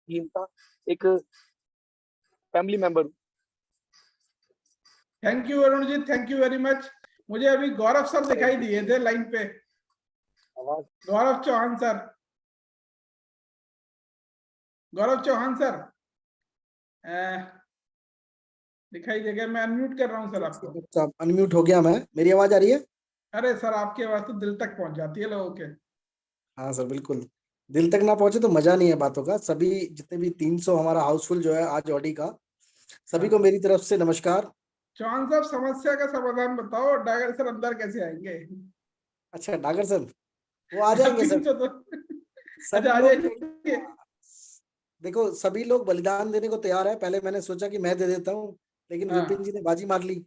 Team का एक family member हूँ। Thank you Arun ji, thank you very much. मुझे अभी गौरव सर दिखाई दिए थे लाइन पे, गौरव चौहान सर। गौरव चौहान सर दिखाई देगा। मैं अनम्यूट कर रहा हूँ सर आपको। अनम्यूट हो गया मैं। मेरी आवाज आ रही है? अरे सर आपकी आवाज तो दिल तक पहुंच जाती है लोगों के। हाँ सर बिल्कुल। दिल तक ना पहुंचे तो मजा नहीं है बातों का। सभी जितने भी 300 हमारा हाउसफुल जो है आज ऑडी का, सभी को मेरी तरफ से नमस्कार। चौहान साहब समस्या का समाधान बताओ, डागर सर अंदर कैसे आएंगे? अच्छा डागर सर वो आ जाएंगे सर। तो सब अच्छा आ लोग जाएंगे। देखो सभी लोग बलिदान देने को तैयार है। पहले मैंने सोचा कि मैं दे देता हूँ, लेकिन विपिन जी ने बाजी मार ली।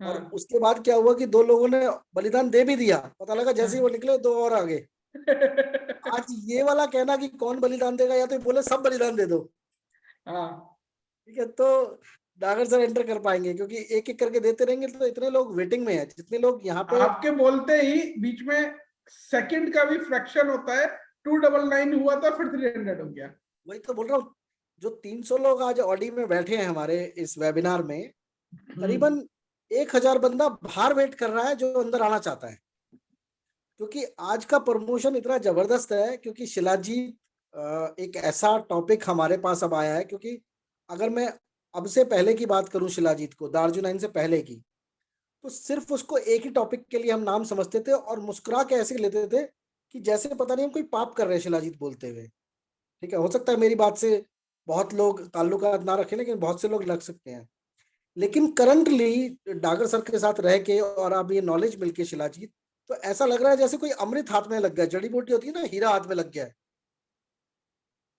और उसके बाद क्या हुआ कि दो लोगों ने बलिदान दे भी दिया। पता लगा जैसे ही वो निकले दो और आगे। आज ये वाला कहना कि कौन बलिदान देगा, या तो बोले सब बलिदान दे दो। ठीक है, तो डागर सर एंटर कर पाएंगे क्योंकि एक एक करके देते रहेंगे तो इतने लोग वेटिंग में है। जितने लोग यहाँ पे आपके बोलते ही बीच में सेकंड का भी फ्रैक्शन होता है। 299 हुआ था, फिर 300 हो गया। वही तो बोल रहा हूँ। जो 300 लोग आज ऑडी में बैठे हैं हमारे इस वेबिनार में, करीबन 1000 बंदा बाहर वेट कर रहा है जो अंदर आना चाहता है। क्योंकि आज का प्रमोशन इतना जबरदस्त है, क्योंकि शिलाजीत एक ऐसा टॉपिक हमारे पास अब आया है। क्योंकि अगर मैं अब से पहले की बात करूं, शिलाजीत को दार्जुनाइन से पहले की, तो सिर्फ उसको एक ही टॉपिक के लिए हम नाम समझते थे और मुस्कुरा के ऐसे लेते थे कि जैसे पता नहीं हम कोई पाप कर रहे हैं शिलाजीत बोलते हुए। ठीक है, हो सकता है मेरी बात से बहुत लोग ताल्लुकात ना रखें, लेकिन बहुत से लोग लग सकते हैं। लेकिन करंटली डागर सर के साथ रह के और अब ये नॉलेज मिलके शिलाजीत, तो ऐसा लग रहा है जैसे कोई अमृत हाथ में लग गया। जड़ी बूटी होती है ना, हीरा हाथ में लग गया है।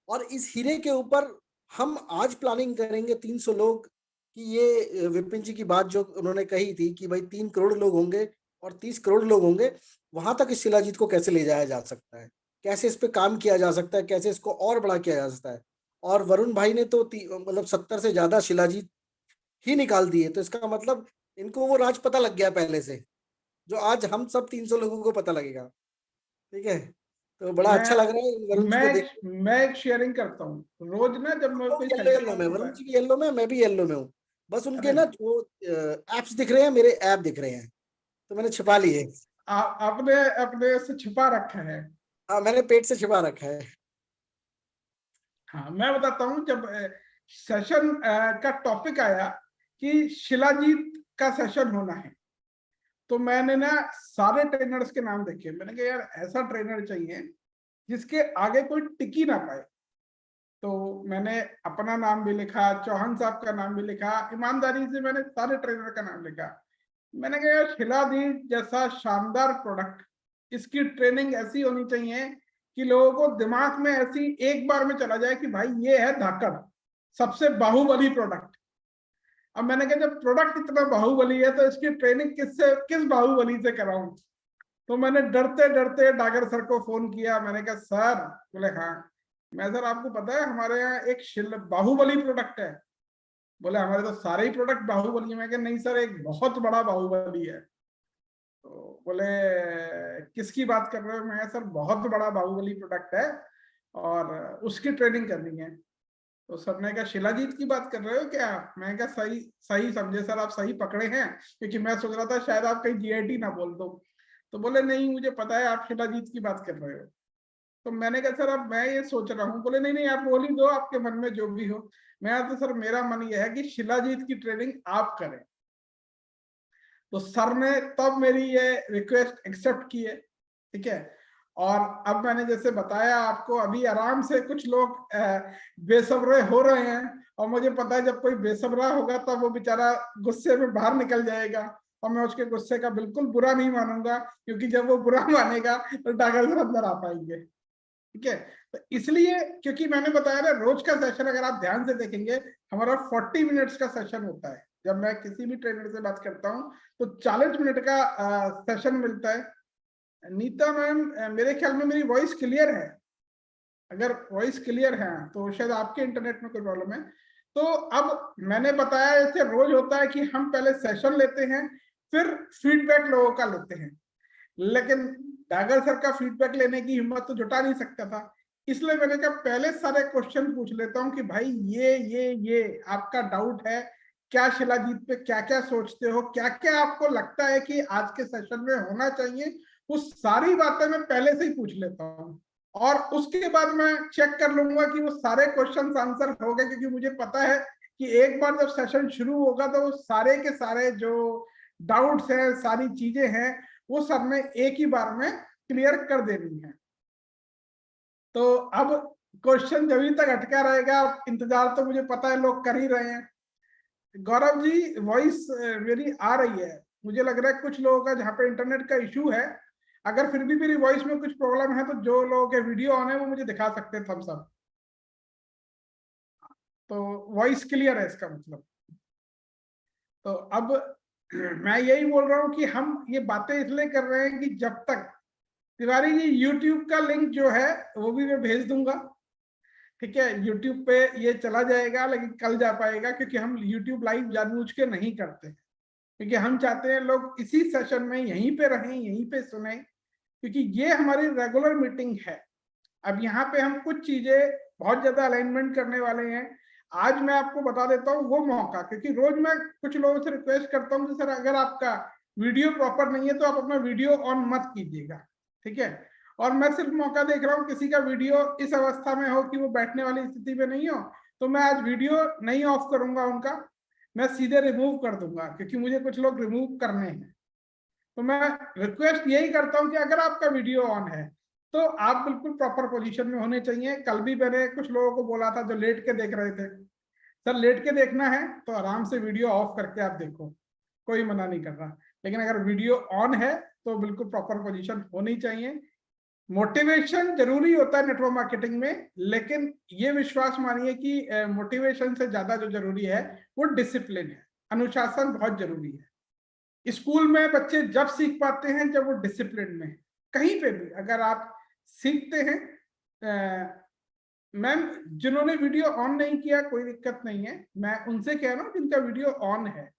और इस हीरे के ऊपर हम आज प्लानिंग करेंगे 300 लोग कि ये विपिन जी की बात जो उन्होंने कही थी कि भाई 3 करोड़ लोग होंगे और 30 करोड़ लोग होंगे, वहां तक इस शिलाजीत को कैसे ले जाया जा सकता है, कैसे इस पे काम किया जा सकता है, कैसे इसको और बड़ा किया जा सकता है। और वरुण भाई ने तो मतलब 70 से ज्यादा शिलाजीत ही निकाल दिए। तो इसका मतलब इनको वो राज पता लग गया पहले से, जो आज हम सब 300 लोगों को पता लगेगा। ठीक है, तो बड़ा अच्छा लग रहा है वरुण जी को देख। मैं एक शेयरिंग करता हूँ रोज ना, जब मैं कोई येलो में वरुण जी की येलो में, मैं भी येलो में हूँ। बस उनके ना वो एप्स दिख रहे हैं, मेरे ऐप दिख रहे हैं, तो मैंने छिपा लिए। आपने अपने से छिपा रखा है? हाँ मैंने पेट से छिपा रखा है। हाँ मैं बताता हूँ। जब सेशन का टॉपिक आया कि शिलाजीत का सेशन होना है, तो मैंने ना सारे ट्रेनर्स के नाम देखे। मैंने कहा यार ऐसा ट्रेनर चाहिए जिसके आगे कोई टिकी ना पाए। तो मैंने अपना नाम भी लिखा, चौहान साहब का नाम भी लिखा, ईमानदारी से मैंने सारे ट्रेनर का नाम लिखा। मैंने कहा यार शिलाजीत जैसा शानदार प्रोडक्ट, इसकी ट्रेनिंग ऐसी होनी चाहिए कि लोगों को दिमाग में ऐसी एक बार में चला जाए कि भाई ये है धाकड़, सबसे बाहुबली प्रोडक्ट। अब मैंने कहा जब प्रोडक्ट इतना बाहुबली है तो इसकी ट्रेनिंग किस बाहुबली से कराऊं। तो मैंने डरते डरते डागर सर को फोन किया। मैंने कहा सर, बोले हाँ। मैं सर आपको पता है हमारे यहाँ एक बाहुबली प्रोडक्ट है। बोले हमारे तो सारे ही प्रोडक्ट बाहुबली है। मैं कहा नहीं सर, एक बहुत बड़ा बाहुबली है। तो बोले किसकी बात कर रहे हो? मैं सर बहुत बड़ा बाहुबली प्रोडक्ट है और उसकी ट्रेनिंग करनी है। तो सर ने कहा शिलाजीत की बात कर रहे हो क्या? मैं कहा सही सही समझे सर, आप सही पकड़े हैं, क्योंकि मैं सोच रहा था शायद आप कहीं जीआईटी ना बोल दो। तो बोले नहीं, मुझे पता है आप शिलाजीत की बात कर रहे हो। तो मैंने कहा सर अब मैं ये सोच रहा हूँ। बोले नहीं नहीं, आप बोल ही दो, आपके मन में जो भी हो। मैं तो सर मेरा मन ये है कि शिलाजीत की ट्रेनिंग आप करें। तो सर ने तब मेरी ये रिक्वेस्ट एक्सेप्ट की है। ठीक है, और अब मैंने जैसे बताया आपको, अभी आराम से कुछ लोग बेसब्रे हो रहे हैं। और मुझे पता है जब कोई बेसब्रा होगा तब वो बेचारा गुस्से में बाहर निकल जाएगा, और मैं उसके गुस्से का बिल्कुल बुरा नहीं मानूंगा, क्योंकि जब वो बुरा मानेगा तो डागर सर अंदर आ पाएंगे। ठीक है, तो इसलिए क्योंकि मैंने बताया ना, रोज का सेशन अगर आप ध्यान से देखेंगे हमारा 40 मिनट्स का सेशन होता है। जब मैं किसी भी ट्रेनर से बात करता हूँ तो 40 मिनट का सेशन मिलता है। नीता मैम, मेरे ख्याल में मेरी वॉइस क्लियर है? अगर वॉइस क्लियर है तो शायद आपके इंटरनेट में कोई प्रॉब्लम है। तो अब मैंने बताया ऐसे रोज होता है कि हम पहले सेशन लेते हैं, फिर फीडबैक लोगों का लेते हैं। लेकिन डागर सर का फीडबैक लेने की हिम्मत तो जुटा नहीं सकता था, इसलिए मैंने कहा पहले सारे क्वेश्चन पूछ लेता हूं कि भाई ये आपका डाउट है क्या, शिलाजीत पे क्या क्या सोचते हो, क्या क्या आपको लगता है कि आज के सेशन में होना चाहिए, वो सारी बातें मैं पहले से ही पूछ लेता हूँ। और उसके बाद मैं चेक कर लूंगा कि वो सारे क्वेश्चन आंसर हो गए, क्योंकि मुझे पता है कि एक बार जब सेशन शुरू होगा तो सारे के सारे जो डाउट्स हैं, सारी चीजें हैं, वो सब में एक ही बार में क्लियर कर देनी है। तो अब क्वेश्चन जब तक अटका रहेगा, इंतजार तो मुझे पता है लोग कर ही रहे हैं। गौरव जी, वॉइस मेरी आ रही है, मुझे लग रहा है कुछ लोगों का जहाँ पे इंटरनेट का इशू है, अगर फिर भी मेरी वॉइस में कुछ प्रॉब्लम है तो जो लोगों के वीडियो ऑन है वो मुझे दिखा सकते हैं थम्स अप। तो वॉइस क्लियर है इसका मतलब। तो अब मैं यही बोल रहा हूँ कि हम ये बातें इसलिए कर रहे हैं कि जब तक तिवारी जी यूट्यूब का लिंक जो है वो भी मैं भेज दूंगा, ठीक है, यूट्यूब पे ये चला जाएगा, लेकिन कल जा पाएगा, क्योंकि हम यूट्यूब लाइव जानबूझ के नहीं करते, क्योंकि हम चाहते हैं लोग इसी सेशन में यहीं पे रहें, यहीं पे सुने, क्योंकि ये हमारी रेगुलर मीटिंग है। अब यहाँ पे हम कुछ चीजें बहुत ज्यादा अलाइनमेंट करने वाले हैं। आज मैं आपको बता देता हूँ वो मौका, क्योंकि रोज मैं कुछ लोगों से रिक्वेस्ट करता हूँ कि सर अगर आपका वीडियो प्रॉपर नहीं है तो आप अपना वीडियो ऑन मत कीजिएगा, ठीक है। और मैं सिर्फ मौका देख रहा हूँ, किसी का वीडियो इस अवस्था में हो कि वो बैठने वाली स्थिति में नहीं हो, तो मैं आज वीडियो नहीं ऑफ करूंगा उनका, मैं सीधे रिमूव कर दूंगा, क्योंकि मुझे कुछ लोग रिमूव करने हैं। तो मैं रिक्वेस्ट यही करता हूं कि अगर आपका वीडियो ऑन है तो आप बिल्कुल प्रॉपर पोजीशन में होने चाहिए। कल भी मैंने कुछ लोगों को बोला था जो लेट के देख रहे थे, सर लेट के देखना है तो आराम से वीडियो ऑफ करके आप देखो, कोई मना नहीं कर रहा, लेकिन अगर वीडियो ऑन है तो बिल्कुल प्रॉपर पोजीशन होनी चाहिए। मोटिवेशन जरूरी होता है नेटवर्क मार्केटिंग में, लेकिन ये विश्वास मानिए कि मोटिवेशन से ज्यादा जो जरूरी है वो डिसिप्लिन है, अनुशासन बहुत जरूरी है। स्कूल में बच्चे जब सीख पाते हैं जब वो डिसिप्लिन में है। कहीं पे भी अगर आप सीखते हैं, मैम जिन्होंने वीडियो ऑन नहीं किया कोई दिक्कत नहीं है, मैं उनसे कह रहा हूँ जिनका वीडियो ऑन है।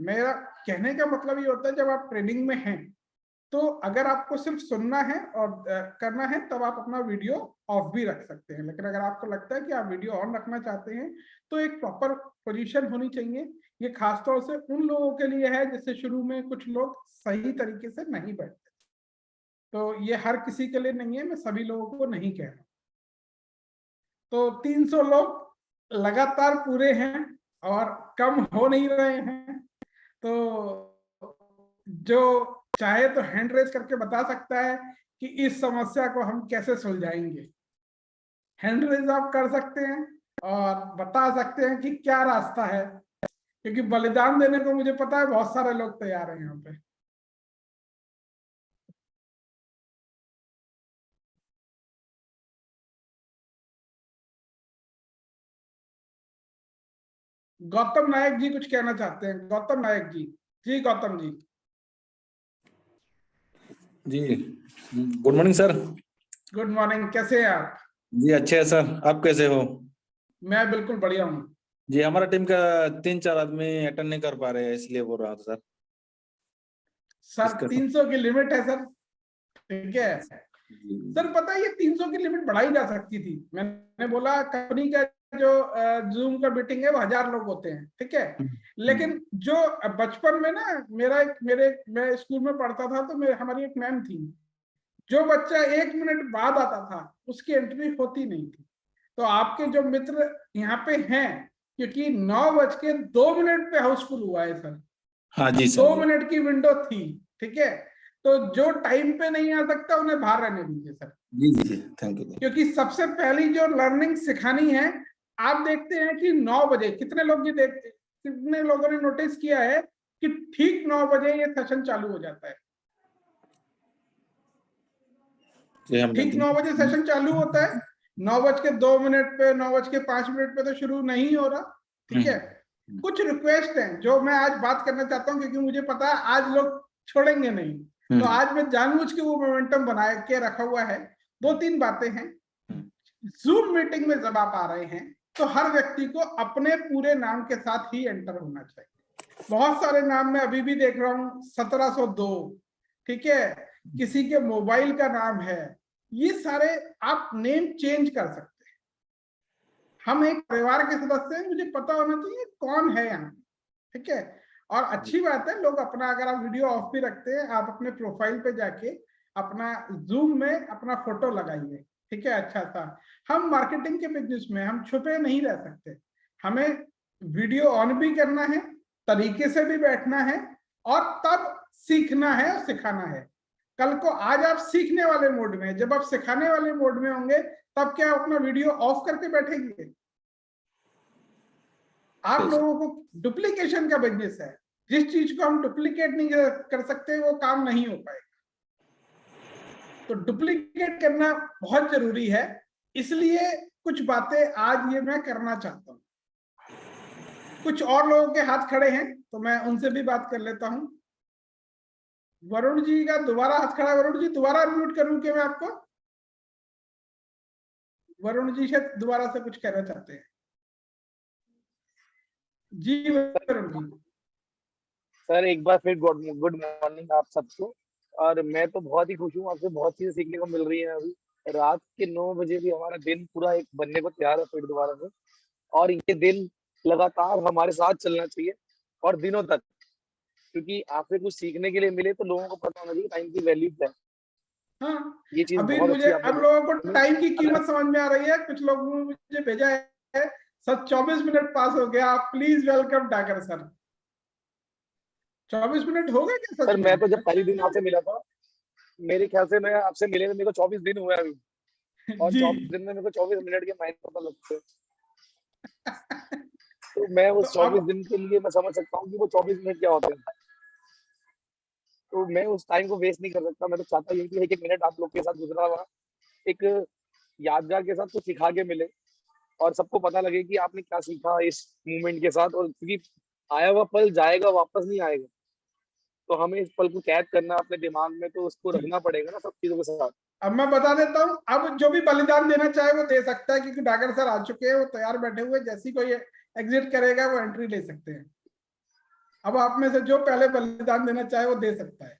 मेरा कहने का मतलब ये होता है जब आप ट्रेनिंग में हैं तो अगर आपको सिर्फ सुनना है और करना है तब आप अपना वीडियो ऑफ भी रख सकते हैं, लेकिन अगर आपको लगता है कि आप वीडियो ऑन रखना चाहते हैं तो एक प्रॉपर पोजीशन होनी चाहिए। ये खासतौर से उन लोगों के लिए है जिससे शुरू में कुछ लोग सही तरीके से नहीं बैठते, तो ये हर किसी के लिए नहीं है, मैं सभी लोगों को नहीं कह रहा। तो 300 लोग लगातार पूरे हैं और कम हो नहीं रहे हैं, तो जो चाहे तो हैंड रेज करके बता सकता है कि इस समस्या को हम कैसे सुलझाएंगे। हैंड रेज आप कर सकते हैं और बता सकते हैं कि क्या रास्ता है, क्योंकि बलिदान देने को मुझे पता है बहुत सारे लोग तैयार हैं यहाँ पे। गौतम नायक जी कुछ कहना चाहते हैं? गौतम नायक जी, जी गौतम जी। जी good morning sir. Good morning, कैसे हैं आप? जी अच्छे हैं सर, आप कैसे हो? मैं बिल्कुल बढ़िया हूँ जी हमारा टीम का 3-4 आदमी अटेंड नहीं कर पा रहे हैं, इसलिए बोल रहा था सर। सर 300 की लिमिट है सर, ठीक है सर। पता है ये 300 की लिमिट बढ़ाई जा सकती थी। मैंने बोला कंपनी का जो जूम का मीटिंग है वो 1000 लोग होते हैं, ठीक है, लेकिन जो बचपन में ना मैं स्कूल में पढ़ता था तो हमारी एक मैम थी, जो बच्चा 1 मिनट बाद आता था उसकी एंट्री होती नहीं थी। तो आपके जो मित्र यहाँ पे हैं, क्योंकि 9:02 पे हाउसफुल हुआ है सर, हाँ जी सर, 2 मिनट की विंडो थी, ठीक है, तो जो टाइम पे नहीं आ सकता उन्हें बाहर रहने दीजिए सर। जी जी थैंक यू। क्योंकि सबसे पहली जो लर्निंग सिखानी है, आप देखते हैं कि 9 बजे कितने लोगों ने नोटिस किया है कि ठीक 9 बजे ये सेशन चालू हो जाता है। ठीक 9 बजे सेशन चालू होता है, 9:02 पे 9:05 पे तो शुरू नहीं हो रहा, ठीक है। कुछ रिक्वेस्ट हैं जो मैं आज बात करना चाहता हूं, क्योंकि मुझे पता है आज लोग छोड़ेंगे नहीं, तो आज मैं जानबूझ के वो मोमेंटम बना के रखा हुआ है। 2-3 बातें हैं। जूम मीटिंग में जब आप आ रहे हैं तो हर व्यक्ति को अपने पूरे नाम के साथ ही एंटर होना चाहिए। बहुत सारे नाम मैं अभी भी देख रहा हूं 1702, ठीक है, किसी के मोबाइल का नाम है, ये सारे आप नेम चेंज कर सकते हैं। हम एक परिवार के सदस्य हैं, मुझे पता होना चाहिए कौन है यहाँ, ठीक है। और अच्छी बात है, लोग अपना, अगर आप वीडियो ऑफ भी रखते हैं, आप अपने प्रोफाइल पे जाके अपना जूम में अपना फोटो लगाइए, ठीक है, अच्छा सा। हम मार्केटिंग के बिजनेस में हम छुपे नहीं रह सकते, हमें वीडियो ऑन भी करना है, तरीके से भी बैठना है, और तब सीखना है और सिखाना है। कल को आज आप सीखने वाले मोड में, जब आप सिखाने वाले मोड में होंगे, तब क्या आप अपना वीडियो ऑफ करके बैठेंगे? आप सही, लोगों को डुप्लीकेशन का बिजनेस है, जिस चीज को हम डुप्लीकेट नहीं कर सकते वो काम नहीं हो पाएगा। तो डुप्लीकेट करना बहुत जरूरी है, इसलिए कुछ बातें आज ये मैं करना चाहता हूं। कुछ और लोगों के हाथ खड़े हैं तो मैं उनसे भी बात कर लेता हूं। वरुण जी का दोबारा हाथ खड़ा है। वरुण जी दोबारा अनम्यूट करूं क्या मैं आपको? वरुण जी शायद दोबारा से कुछ कहना चाहते हैं। जी वरुण जी। सर एक बार फिर गुड मॉर्निंग आप सबको। और मैं तो बहुत ही खुश हूँ, आपसे बहुत चीजें सीखने को मिल रही है। अभी रात के 9 बजे भी हमारा दिन पूरा एक बनने को तैयार है फिर दोबारा से। और ये दिन लगातार हमारे साथ चलना चाहिए और दिनों तक, क्योंकि आपसे कुछ सीखने के लिए मिले तो लोगों को पता होना चाहिए टाइम की वैल्यू क्या है। हाँ, ये चीज अभी बहुत मुझे अच्छी आपने अब लोगों को बोली। टाइम की अगर कीमत समझ में आ रही है। कुछ लोगों ने मुझे भेजा है सर 24 मिनट पास हो गया, आप प्लीज वेलकम डाकर सर। 24 मिनट हो गए क्या सच सर में? मैं तो जब अच्छा पहली दिन आपसे मिला था, मेरे ख्याल से मैं आपसे मिले मेरे को 24 दिन हुए अभी। और जी। 24 दिन में मेरे को 24 मिनट के मायने पता लगते हैं। तो मैं तो उस 24 अब दिन के लिए मैं समझ सकता हूँ कि वो 24 मिनट क्या होते हैं। तो मैं उस टाइम को वेस्ट नहीं कर सकता। मैं तो चाहता हूँ कि एक एक मिनट आप लोग के साथ गुजरा हुआ एक यादगार के साथ कुछ सिखा के मिले, और सबको पता लगे कि आपने क्या सीखा इस मूवमेंट के साथ। और क्योंकि आया हुआ पल जाएगा, वापस नहीं आएगा, तो हमें इस पल को कैद करना अपने दिमाग में, तो उसको रखना पड़ेगा ना सब चीजों के साथ। अब मैं बता देता हूँ, अब जो भी बलिदान देना चाहे वो दे सकता है, क्योंकि डागर सर आ चुके हैं, वो तैयार बैठे हुए, जैसी कोई एग्जिट करेगा वो एंट्री ले सकते हैं। अब आप में से जो पहले बलिदान देना चाहे वो दे सकता है।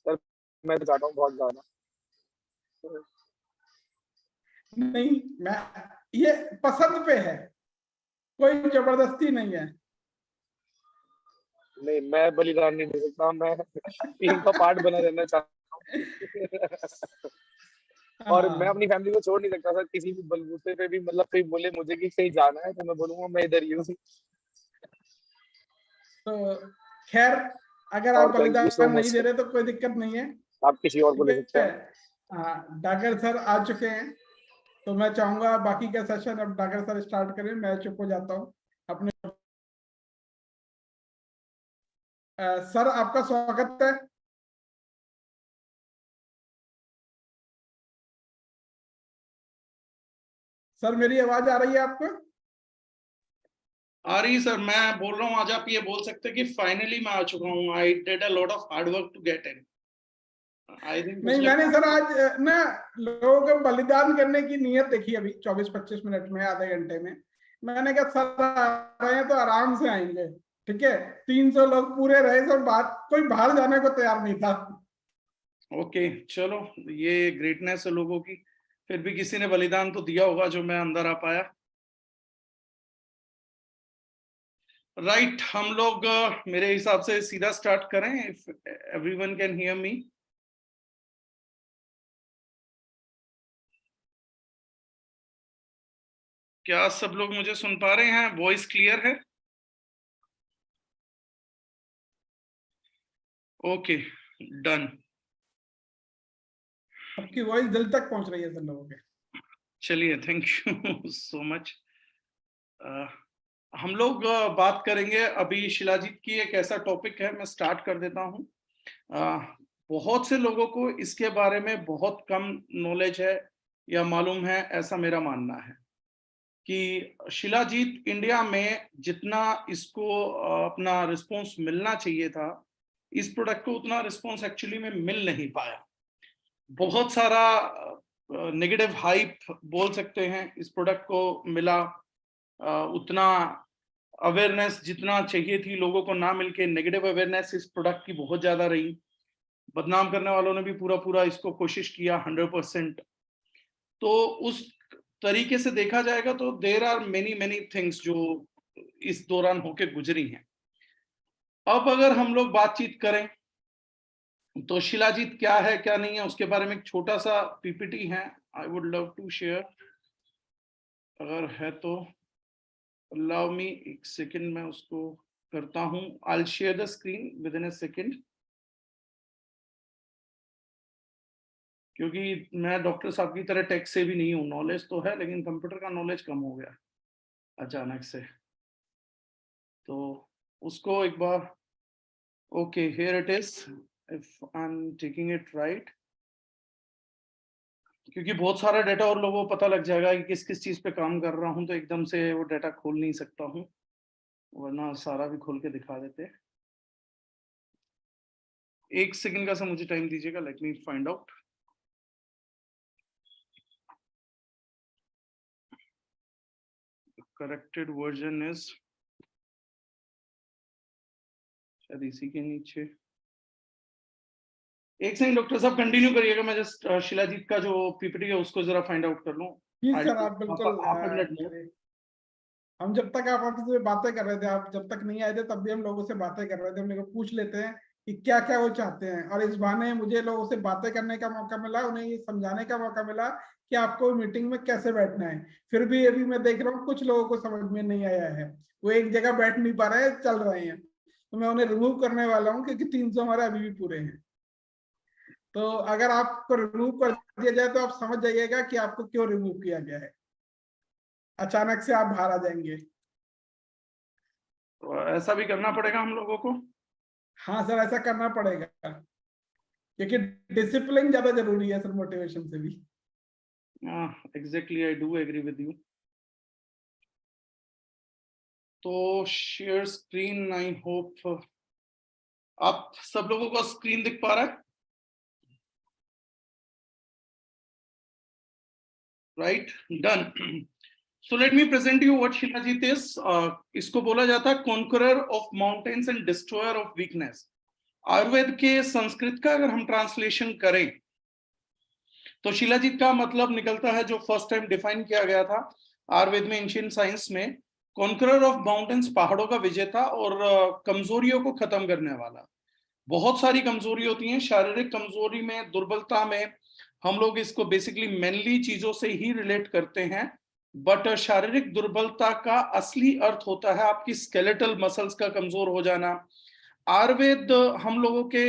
सर मैं तो चाहता हूँ बहुत ज्यादा। नहीं, मैं, ये पसंद पे है, कोई जबरदस्ती नहीं है। नहीं, मैं बलिदान नहीं दे सकता, मैं टीम का पार्ट बना रहना चाहता हूँ। और मैं हाँ, अपनी फैमिली को छोड़ नहीं सकता सर किसी भी बलबूते पे भी। मतलब कोई बोले मुझे कि कहीं जाना है तो मैं बोलूंगा मैं इधर ही हूँ। तो खैर, अगर आप और थैंक यू सो बलिदान नहीं मच दे सर। रहे तो कोई दिक्कत नहीं है, आप किसी और को ठीक ले सकते है। हैं। हाँ, डागर सर आ चुके हैं, तो मैं चाहूंगा बाकी का सेशन अब डागर सर स्टार्ट करें, मैं चुप हो जाता हूँ अपने। सर आपका स्वागत है। सर मेरी आवाज आ रही है आपको? आ रही सर, मैं बोल रहा हूँ। आज आप ये बोल सकते हैं कि फाइनली मैं आ चुका हूँ। I did a lot of hard work to get in. I think नहीं, मैंने सर आज ना लोगों को बलिदान करने की नियत देखी अभी 24-25 मिनट में, आधे घंटे में। मैंने कहा सर आ रहे हैं तो आराम से आएंगे, ठीक है। 300 लोग पूरे रहे, सब बात, कोई बाहर जाने को तैयार नहीं था। ओके, चलो, ये ग्रेटनेस है लोगों की। फिर भी किसी ने बलिदान तो दिया होगा जो मैं अंदर आ पाया। राइट, हम लोग मेरे हिसाब से सीधा स्टार्ट करें, if everyone can hear me. क्या सब लोग मुझे सुन पा रहे हैं? वॉइस क्लियर है? Okay, done. सबकी वॉइस दिल तक पहुंच रही है सर लोगों के। चलिए, थैंक यू सो मच। हम लोग बात करेंगे अभी शिलाजीत की। एक ऐसा टॉपिक है, मैं स्टार्ट कर देता हूँ। बहुत से लोगों को इसके बारे में बहुत कम नॉलेज है या मालूम है, ऐसा मेरा मानना है कि शिलाजीत इंडिया में जितना इसको अपना रिस्पॉन्स मिलना चाहिए था, इस प्रोडक्ट को उतना रिस्पॉन्स एक्चुअली में मिल नहीं पाया। बहुत सारा नेगेटिव हाइप बोल सकते हैं इस प्रोडक्ट को मिला। उतना अवेयरनेस जितना चाहिए थी लोगों को ना मिलके नेगेटिव अवेयरनेस इस प्रोडक्ट की बहुत ज्यादा रही। बदनाम करने वालों ने भी पूरा पूरा इसको कोशिश किया 100%। तो उस तरीके से देखा जाएगा तो देर आर मेनी थिंग्स जो इस दौरान होके गुजरी हैं। अब अगर हम लोग बातचीत करें तो शिलाजीत क्या है क्या नहीं है उसके बारे में एक छोटा सा पीपीटी है, I would love to share, अगर है तो अलाउ मी, एक सेकंड मैं उसको करता हूं। आई will share the screen with in a second, क्योंकि मैं डॉक्टर साहब की तरह टेक से भी नहीं हूँ, नॉलेज तो है लेकिन कंप्यूटर का नॉलेज कम हो गया अचानक से। तो उसको एक बार, okay here it is, if I am taking it right, क्योंकि बहुत सारा डाटा और लोगों को पता लग जाएगा कि किस किस चीज पे काम कर रहा हूँ, तो एकदम से वो डाटा खोल नहीं सकता हूँ, वरना सारा भी खोल के दिखा देते। एक सेकंड का सा मुझे टाइम दीजिएगा, let me find out. Corrected version is शायद इसी के नीचे। एक सेकंड डॉक्टर साहब कंटिन्यू करिएगा, मैं जस्ट शिलाजीत का जो पीपीटी है उसको जरा फाइंड आउट कर लूं। जी सर, आप बिल्कुल आप करें। हम जब तक आप आपसे बातें कर रहे थे, आप जब तक नहीं आए थे तब भी हम लोगों से बातें कर रहे थे, हम लोग पूछ लेते हैं कि क्या क्या वो चाहते हैं, और इस बहाने मुझे लोगों से बातें करने का मौका मिला, उन्हें ये समझाने का मौका मिला कि आपको मीटिंग में कैसे बैठना है। फिर भी अभी मैं देख रहा हूँ कुछ लोगों को समझ में नहीं आया है, वो एक जगह बैठ नहीं पा रहे हैं, चल रहे हैं, तो मैं उन्हें रिमूव करने वाला हूँ क्योंकि 300 हमारे अभी भी पूरे हैं। तो अगर आपको रिमूव कर दिया जाए तो आप समझ जाइएगा कि आपको क्यों रिमूव किया गया है, अचानक से आप बाहर आ जाएंगे। तो ऐसा भी करना पड़ेगा हम लोगों को? हाँ सर, ऐसा करना पड़ेगा क्योंकि डिसिप्लिन ज्यादा जरूरी है सर, मोटिवेशन से भी। Exactly, I do agree with you. तो शेयर स्क्रीन, आई होप आप सब लोगों को स्क्रीन दिख पा रहा है, right? Done. So let me present you what Shilajit is. इसको बोला जाता है conqueror of mountains and destroyer of weakness. Ayurveda के संस्कृत का अगर हम ट्रांसलेशन करें तो शिलाजीत का मतलब निकलता है, जो फर्स्ट टाइम डिफाइन किया गया था आयुर्वेद में, एंशिएंट साइंस में, कॉन्करर ऑफ माउंटेन्स, पहाड़ों का विजेता और कमजोरियों को खत्म करने वाला। बहुत सारी कमजोरी होती हैं, शारीरिक कमजोरी में, दुर्बलता में, हम लोग इसको बेसिकली मेनली चीजों से ही रिलेट करते हैं, बट शारीरिक दुर्बलता का असली अर्थ होता है आपकी स्केलेटल मसल्स का कमजोर हो जाना। आयुर्वेद हम लोगों के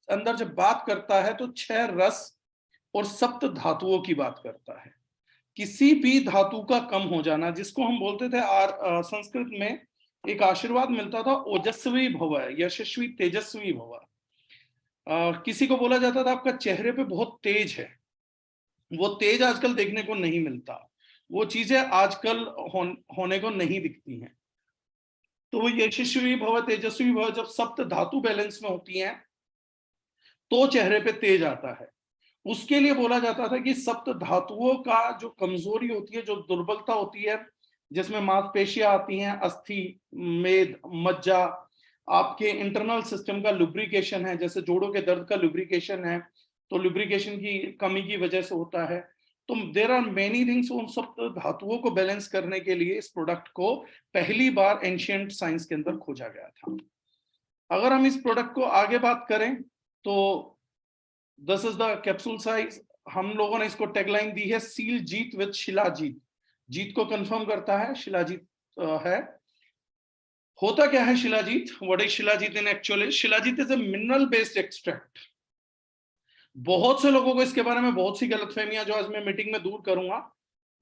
अंदर जब बात करता है तो 6 रस और 7 धातुओं की बात करता है। किसी भी धातु का कम हो जाना, जिसको हम बोलते थे संस्कृत में एक आशीर्वाद मिलता था, ओजस्वी भव, यशस्वी तेजस्वी भव। किसी को बोला जाता था आपका चेहरे पे बहुत तेज है, वो तेज आजकल देखने को नहीं मिलता, वो चीजें आजकल होने को नहीं दिखती हैं। तो वो यशस्वी भव, तेजस्वी भव, जब 7 धातु बैलेंस में होती हैं तो चेहरे पे तेज आता है। उसके लिए बोला जाता था कि 7 धातुओं का जो कमजोरी होती है, जो दुर्बलता होती है, जिसमें मांसपेशियां आती हैं, अस्थि, मेद, मज्जा, आपके इंटरनल सिस्टम का लुब्रिकेशन है, जैसे जोड़ों के दर्द का लुब्रिकेशन है, तो लुब्रिकेशन की कमी की वजह से होता है। तो देयर आर मेनी थिंग्स। उन सब धातुओं को बैलेंस करने के लिए इस प्रोडक्ट को पहली बार एंशिएंट साइंस के अंदर खोजा गया था। अगर हम इस प्रोडक्ट को आगे बात करें तो this is the capsule size. हम लोगों ने इसको टैगलाइन दी है, सील जीत विद शिलाजीत। जीत को कंफर्म करता है शिलाजीत है। होता क्या है shilajit? What is shilajit in actually? Shilajit is a mineral based extract. बहुत से लोगों को इसके बारे में बहुत सी गलतफहमियां जो आज मैं मीटिंग में दूर करूंगा।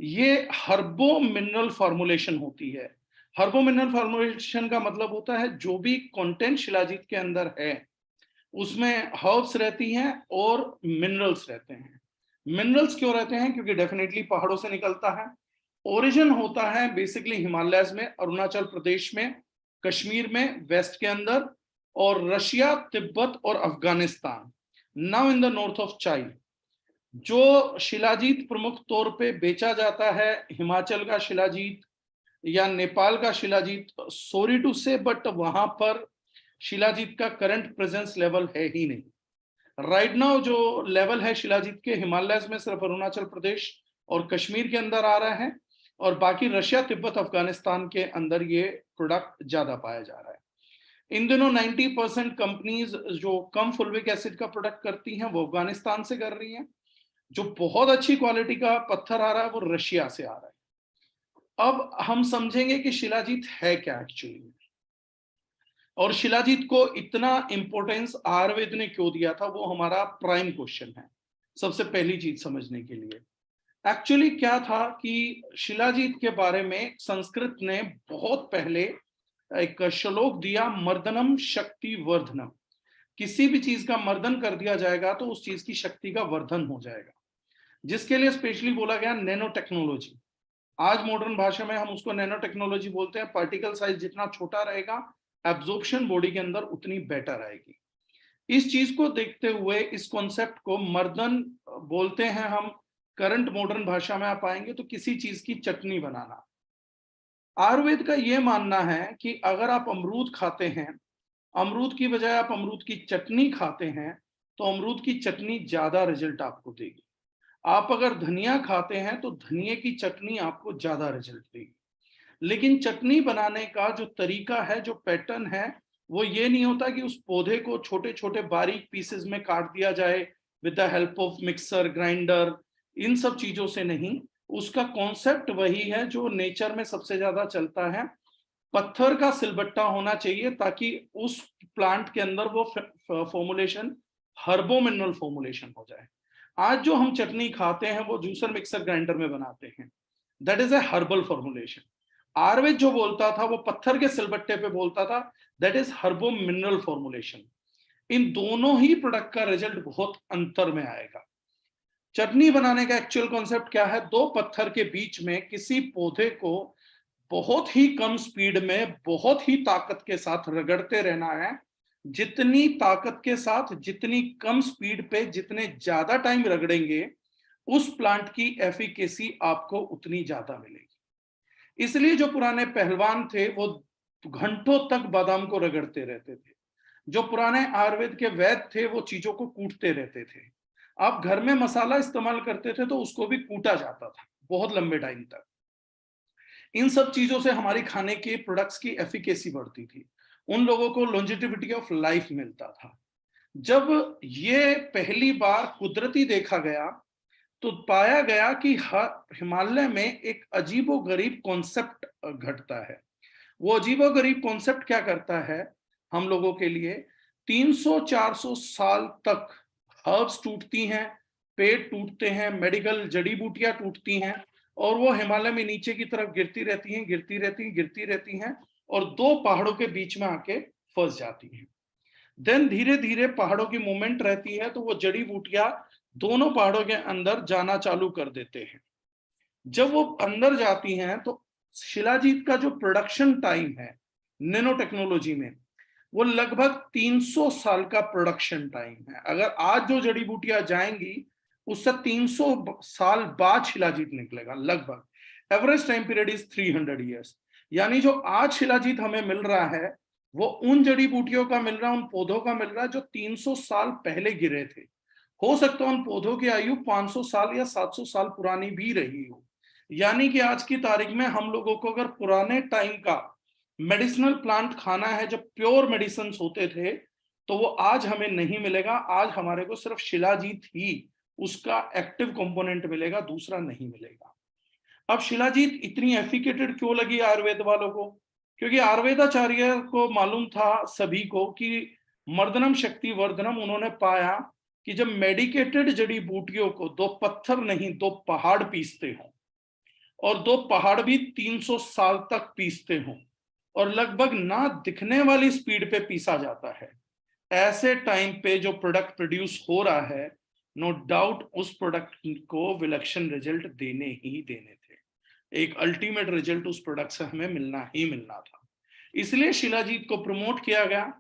ये हर्बो मिनरल फॉर्मुलेशन होती है। हर्बो मिनरल फॉर्मुलेशन का मतलब होता है जो भी कंटेंट शिलाजीत के अंदर है उसमें हर्ब्स रहती हैं और मिनरल्स रहते हैं। मिनरल्स क्यों रहते हैं? क्योंकि डेफिनेटली पहाड़ों से निकलता है। ओरिजिन होता है बेसिकली हिमालयस में, अरुणाचल प्रदेश में, कश्मीर में, वेस्ट के अंदर, और रशिया, तिब्बत और Afghanistan, now in the north of China. जो शिलाजीत प्रमुख तौर पे बेचा जाता है, हिमाचल का शिलाजीत या नेपाल का शिलाजीत, सॉरी टू से, बट वहां पर शिलाजीत का करंट प्रेजेंस लेवल है ही नहीं। राइट नाउ जो लेवल है शिलाजीत के, हिमालयस में सिर्फ अरुणाचल प्रदेश और कश्मीर के अंदर आ रहा है, और बाकी रशिया, तिब्बत, अफगानिस्तान के अंदर ये प्रोडक्ट ज्यादा पाया जा रहा है। इन दिनों 90% कंपनीज जो कम फुलविक एसिड का प्रोडक्ट करती हैं वो अफगानिस्तान से कर रही हैं। जो बहुत अच्छी क्वालिटी का पत्थर आ रहा है वो रशिया से आ रहा है। अब हम समझेंगे कि शिलाजीत है क्या एक्चुअली में, और शिलाजीत को इतना इंपॉर्टेंस आयुर्वेद ने क्यों दिया था, वो हमारा प्राइम क्वेश्चन है सबसे पहली चीज समझने के लिए। एक्चुअली क्या था कि शिलाजीत के बारे में संस्कृत ने बहुत पहले एक श्लोक दिया, मर्दनम शक्ति वर्धनम। किसी भी चीज का मर्दन कर दिया जाएगा तो उस चीज की शक्ति का वर्धन हो जाएगा, जिसके लिए स्पेशली बोला गया नैनो टेक्नोलॉजी। आज मॉडर्न भाषा में हम उसको नैनो टेक्नोलॉजी बोलते हैं। पार्टिकल साइज जितना छोटा रहेगा, एब्जॉर्प्शन बॉडी के अंदर उतनी बेटर आएगी। इस चीज को देखते हुए इस कॉन्सेप्ट को मर्दन बोलते हैं हम। करंट मॉडर्न भाषा में आप आएंगे तो किसी चीज की चटनी बनाना। आयुर्वेद का यह मानना है कि अगर आप अमरूद खाते हैं, अमरूद की बजाय आप अमरूद की चटनी खाते हैं, तो अमरूद की चटनी ज्यादा रिजल्ट आपको देगी। आप अगर धनिया खाते हैं तो धनिया की चटनी आपको ज्यादा रिजल्ट देगी। लेकिन चटनी बनाने का जो तरीका है, जो पैटर्न है, वो ये नहीं होता कि उस पौधे को छोटे छोटे बारीक पीसेस में काट दिया जाए with the help of mixer, grinder, इन सब चीजों से नहीं। उसका कॉन्सेप्ट वही है जो नेचर में सबसे ज्यादा चलता है। पत्थर का सिलबट्टा होना चाहिए ताकि उस प्लांट के अंदर वो फॉर्मुलेशन हर्बो मिनरल फॉर्मुलेशन हो जाए। आज जो हम चटनी खाते हैं वो जूसर, मिक्सर, ग्राइंडर में बनाते हैं, that is a herbal formulation. Ayurveda जो बोलता था वो पत्थर के सिलबट्टे पे बोलता था, that is herbo mineral formulation. इन दोनों ही प्रोडक्ट का रिजल्ट बहुत अंतर में आएगा। चटनी बनाने का एक्चुअल कॉन्सेप्ट क्या है? दो पत्थर के बीच में किसी पौधे को बहुत ही कम स्पीड में बहुत ही ताकत के साथ रगड़ते रहना है। जितनी ताकत के साथ, जितनी कम स्पीड पे, जितने ज्यादा टाइम रगड़ेंगे, उस प्लांट की एफिकेसी आपको उतनी ज्यादा मिलेगी। इसलिए जो पुराने पहलवान थे वो घंटों तक बादाम को रगड़ते रहते थे। जो पुराने आयुर्वेद के वैद्य थे वो चीजों को कूटते रहते थे। आप घर में मसाला इस्तेमाल करते थे तो उसको भी कूटा जाता था बहुत लंबे टाइम तक। इन सब चीजों से हमारी खाने के प्रोडक्ट्स की एफिकेसी बढ़ती थी, उन लोगों को लॉन्जेटिविटी ऑफ लाइफ मिलता था। जब ये पहली बार कुदरती देखा गया तो पाया गया कि हिमालय में एक अजीबोगरीब कॉन्सेप्ट घटता है। वो अजीबोगरीब कॉन्सेप्ट क्या करता है हम लोगों के लिए? 300-400 साल तक हर्ब्स टूटती हैं, पेड़ टूटते हैं, मेडिकल जड़ी बूटियां टूटती हैं, और वो हिमालय में नीचे की तरफ गिरती रहती हैं, गिरती रहती हैं, गिरती रहती हैं, और दो पहाड़ों के बीच में आके फंस जाती हैं। देन धीरे धीरे पहाड़ों की मूवमेंट रहती है तो वो जड़ी बूटियां दोनों पहाड़ों के अंदर जाना चालू कर देते हैं। जब वो अंदर जाती हैं तो शिलाजीत का जो प्रोडक्शन टाइम है नैनो टेक्नोलॉजी में, वो लगभग 300 साल का प्रोडक्शन टाइम है। अगर आज जो जड़ी बूटियां जाएंगी उससे 300 साल बाद शिलाजीत निकलेगा लगभग। Average time period is 300 years. यानी जो आज शिलाजीत हमें मिल रहा है वो उन जड़ी बूटियों का मिल रहा है, उन पौधों का मिल रहा है जो 300 साल पहले गिरे थे। हो सकता है उन पौधों की आयु 500 साल या 700 साल पुरानी भी रही हो। यानी कि आज की तारीख में हम लोगों को अगर पुराने टाइम का मेडिसिनल प्लांट खाना है, जब प्योर मेडिसिन होते थे, तो वो आज हमें नहीं मिलेगा। आज हमारे को सिर्फ शिलाजीत ही उसका एक्टिव कंपोनेंट मिलेगा, दूसरा नहीं मिलेगा। अब शिलाजीत इतनी एफिकेटेड क्यों लगी आयुर्वेद वालों को? क्योंकि आयुर्वेदाचार्य को मालूम था सभी को कि मर्दनम शक्ति वर्धनम। उन्होंने पाया कि जब मेडिकेटेड जड़ी बूटियों को दो पत्थर नहीं, दो पहाड़ पीसते हो, और दो पहाड़ भी 300 साल तक पीसते हो, और लगभग ना दिखने वाली स्पीड पे पीसा जाता है, ऐसे टाइम पे जो प्रोडक्ट प्रोड्यूस हो रहा है, नो डाउट उस प्रोडक्ट को विलक्षण रिजल्ट देने ही देने थे। एक अल्टीमेट रिजल्ट उस प्रोडक्ट से हमें मिलना ही मिलना था। इसलिए शिलाजीत को प्रमोट किया गया।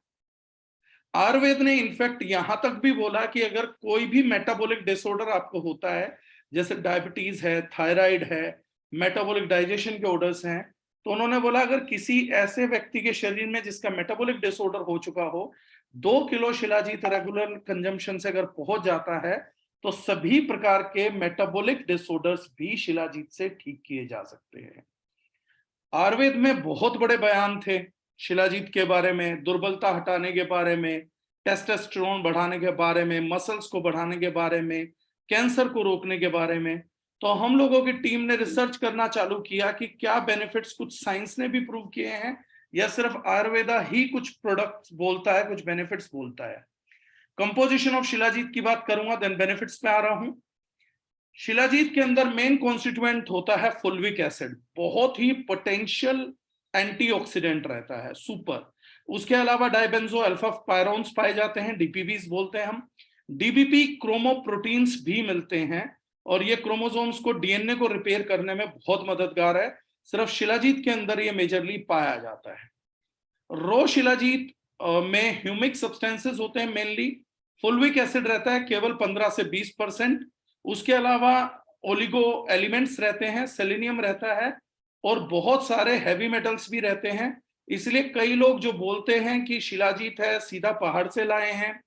आयुर्वेद ने इनफैक्ट यहां तक भी बोला कि अगर कोई भी मेटाबॉलिक डिसऑर्डर आपको होता है, जैसे डायबिटीज है, थायराइड है, मेटाबॉलिक डाइजेशन के ऑर्डर्स हैं, तो उन्होंने बोला अगर किसी ऐसे व्यक्ति के शरीर में जिसका मेटाबॉलिक डिसऑर्डर हो चुका हो, 2 किलो शिलाजीत रेगुलर कंजम्पशन से अगर पहुंच जाता है तो सभी प्रकार के मेटाबॉलिक डिसऑर्डर्स भी शिलाजीत से ठीक किए जा सकते हैं। आयुर्वेद में बहुत बड़े बयान थे शिलाजीत के बारे में, दुर्बलता हटाने के बारे में, टेस्टोस्टेरोन बढ़ाने के बारे में, मसल्स को बढ़ाने के बारे में, कैंसर को रोकने के बारे में। तो हम लोगों की टीम ने रिसर्च करना चालू किया कि क्या बेनिफिट्स कुछ साइंस ने भी प्रूव किए हैं या सिर्फ आयुर्वेदा ही कुछ प्रोडक्ट्स बोलता है, कुछ बेनिफिट्स बोलता है। कंपोजिशन ऑफ शिलाजीत की बात करूंगा, देन बेनिफिट्स पे आ रहा हूं। शिलाजीत के अंदर मेन कॉन्स्टिट्यूएंट होता है फुल्विक एसिड, बहुत ही पोटेंशियल एंटीऑक्सीडेंट रहता है, सुपर। उसके अलावा डाइबेंजो अल्फा पायरोन्स पाए जाते हैं, डीपीवीज बोलते हैं हम। डीबीपी क्रोमोप्रोटीन्स भी मिलते हैं और ये क्रोमोसोम्स को, डीएनए को रिपेयर करने में बहुत मददगार है। सिर्फ शिलाजीत के अंदर ये मेजरली पाया जाता है। रो शिलाजीत में ह्यूमिक सब्सटेंसेस होते हैं मेनली, फुल्विक एसिड रहता है केवल 15 से 20%। उसके अलावा ओलिगो एलिमेंट्स रहते हैं, सेलेनियम रहता है और बहुत सारे हैवी मेटल्स भी रहते हैं। इसलिए कई लोग जो बोलते हैं कि शिलाजीत है सीधा पहाड़ से लाए हैं,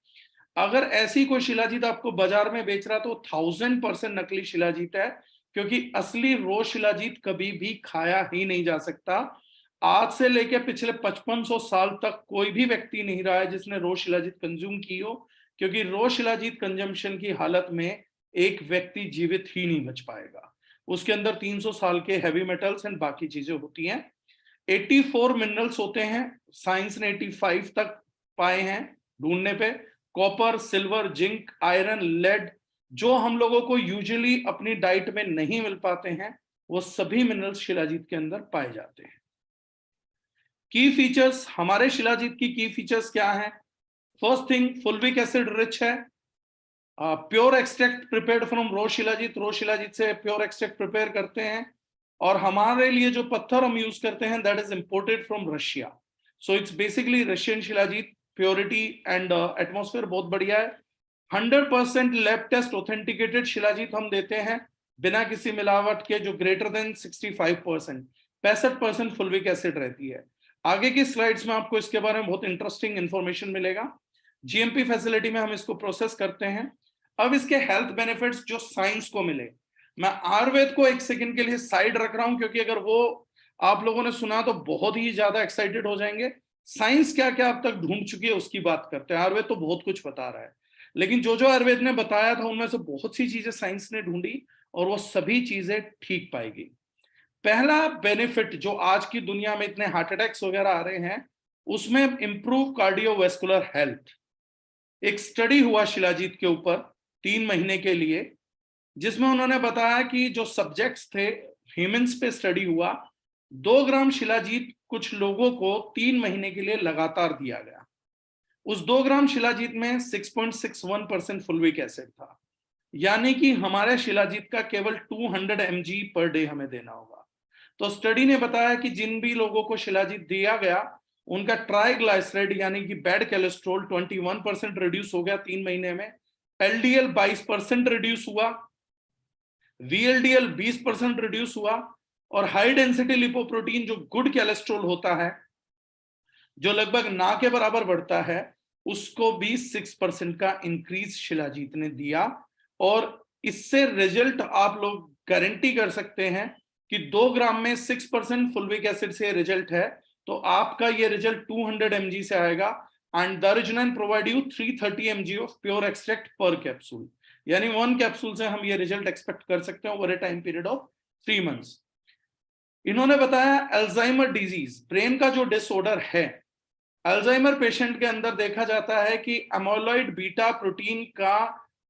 अगर ऐसी कोई शिलाजीत आपको बाजार में बेच रहा तो 1000% नकली शिलाजीत है, क्योंकि असली रो शिलाजीत कभी भी खाया ही नहीं जा सकता। आज से लेकर पिछले 5500 साल तक कोई भी व्यक्ति नहीं रहा है जिसने रो शिलाजीत कंज्यूम की हो, क्योंकि रो शिलाजीत कंजम्पशन की हालत में एक व्यक्ति जीवित ही नहीं बच पाएगा। उसके अंदर 300 साल के हैवी मेटल्स एंड बाकी चीजें होती हैं। 84 मिनरल्स होते हैं, साइंस ने 85 तक पाए हैं ढूंढने पे। Copper, silver, zinc, iron, lead, जो हम लोगों को यूजुअली अपनी डाइट में नहीं मिल पाते हैं, वो सभी मिनरल्स शिलाजीत के अंदर पाए जाते हैं। की फीचर्स, हमारे शिलाजीत की फीचर्स क्या हैं? First thing, fulvic acid rich है, प्योर एक्सट्रैक्ट प्रिपेयर्ड फ्रॉम रो शिलाजीत से प्योर एक्सट्रैक्ट प्रिपेयर करते हैं। और हमारे लिए जो पत्थर हम यूज करते हैं that is imported from Russia, so it's basically Russian shilajit. Purity and atmosphere बहुत बढ़िया है। 100% लैब टेस्ट ऑथेंटिकेटेड शिलाजीत हम देते हैं बिना किसी मिलावट के, जो ग्रेटर देन 65%, 65% फुल्विक एसिड रहती है। आगे की स्लाइड्स में आपको इसके बारे में बहुत इंटरेस्टिंग इंफॉर्मेशन मिलेगा। जीएमपी फैसिलिटी में हम इसको प्रोसेस करते हैं। अब इसके हेल्थ बेनिफिट्स जो साइंस को मिले, मैं आयुर्वेद को एक सेकंड के लिए साइड रख रहा हूं, क्योंकि अगर वो आप लोगों ने सुना तो बहुत ही ज्यादा एक्साइटेड हो जाएंगे। साइंस क्या क्या अब तक ढूंढ चुकी है उसकी बात करते हैं। आयुर्वेद तो बहुत कुछ बता रहा है, लेकिन जो जो आयुर्वेद ने बताया था उनमें से बहुत सी चीजें साइंस ने ढूंढी और वो सभी चीजें ठीक पाएगी। पहला बेनिफिट जो आज की दुनिया में इतने हार्ट अटैक्स वगैरह आ रहे हैं, उसमें इंप्रूव कार्डियोवैस्कुलर हेल्थ। एक स्टडी हुआ शिलाजीत के ऊपर 3 महीने के लिए, जिसमें उन्होंने बताया कि जो सब्जेक्ट्स थे, ह्यूमंस पे स्टडी हुआ, 2 ग्राम शिलाजीत कुछ लोगों को 3 महीने के लिए लगातार दिया गया। उस 2 ग्राम शिलाजीत में 6.61% फुल्विक एसिड था, यानी कि हमारे शिलाजीत का केवल 200 mg पर डे हमें देना होगा। तो स्टडी ने बताया कि जिन भी लोगों को शिलाजीत दिया गया उनका ट्राइग्लाइसराइड यानी कि बैड कोलेस्ट्रॉल 21% रिड्यूस हो गया 3 महीने में, एलडीएल 22% रिड्यूस हुआ, वीएलडीएल 20% रिड्यूस हुआ, और हाई डेंसिटी लिपोप्रोटीन जो गुड कोलेस्ट्रॉल होता है, जो लगभग ना के बराबर बढ़ता है, उसको भी 6% का इंक्रीज शिलाजीत ने दिया। और इससे रिजल्ट आप लोग गारंटी कर सकते हैं कि 2 ग्राम में 6% फुल्विक एसिड से रिजल्ट है, तो आपका ये रिजल्ट 200 mg से आएगा। एंड दारुजिनाइन provide you 330 mg of pure extract per capsule, यानी 1 कैप्सूल से हम ये रिजल्ट एक्सपेक्ट कर सकते हैं over A time period of 3 months. इन्होंने बताया अल्जाइमर डिजीज, ब्रेन का जो डिसऑर्डर है, अल्जाइमर पेशेंट के अंदर देखा जाता है कि अमाइलॉइड बीटा प्रोटीन का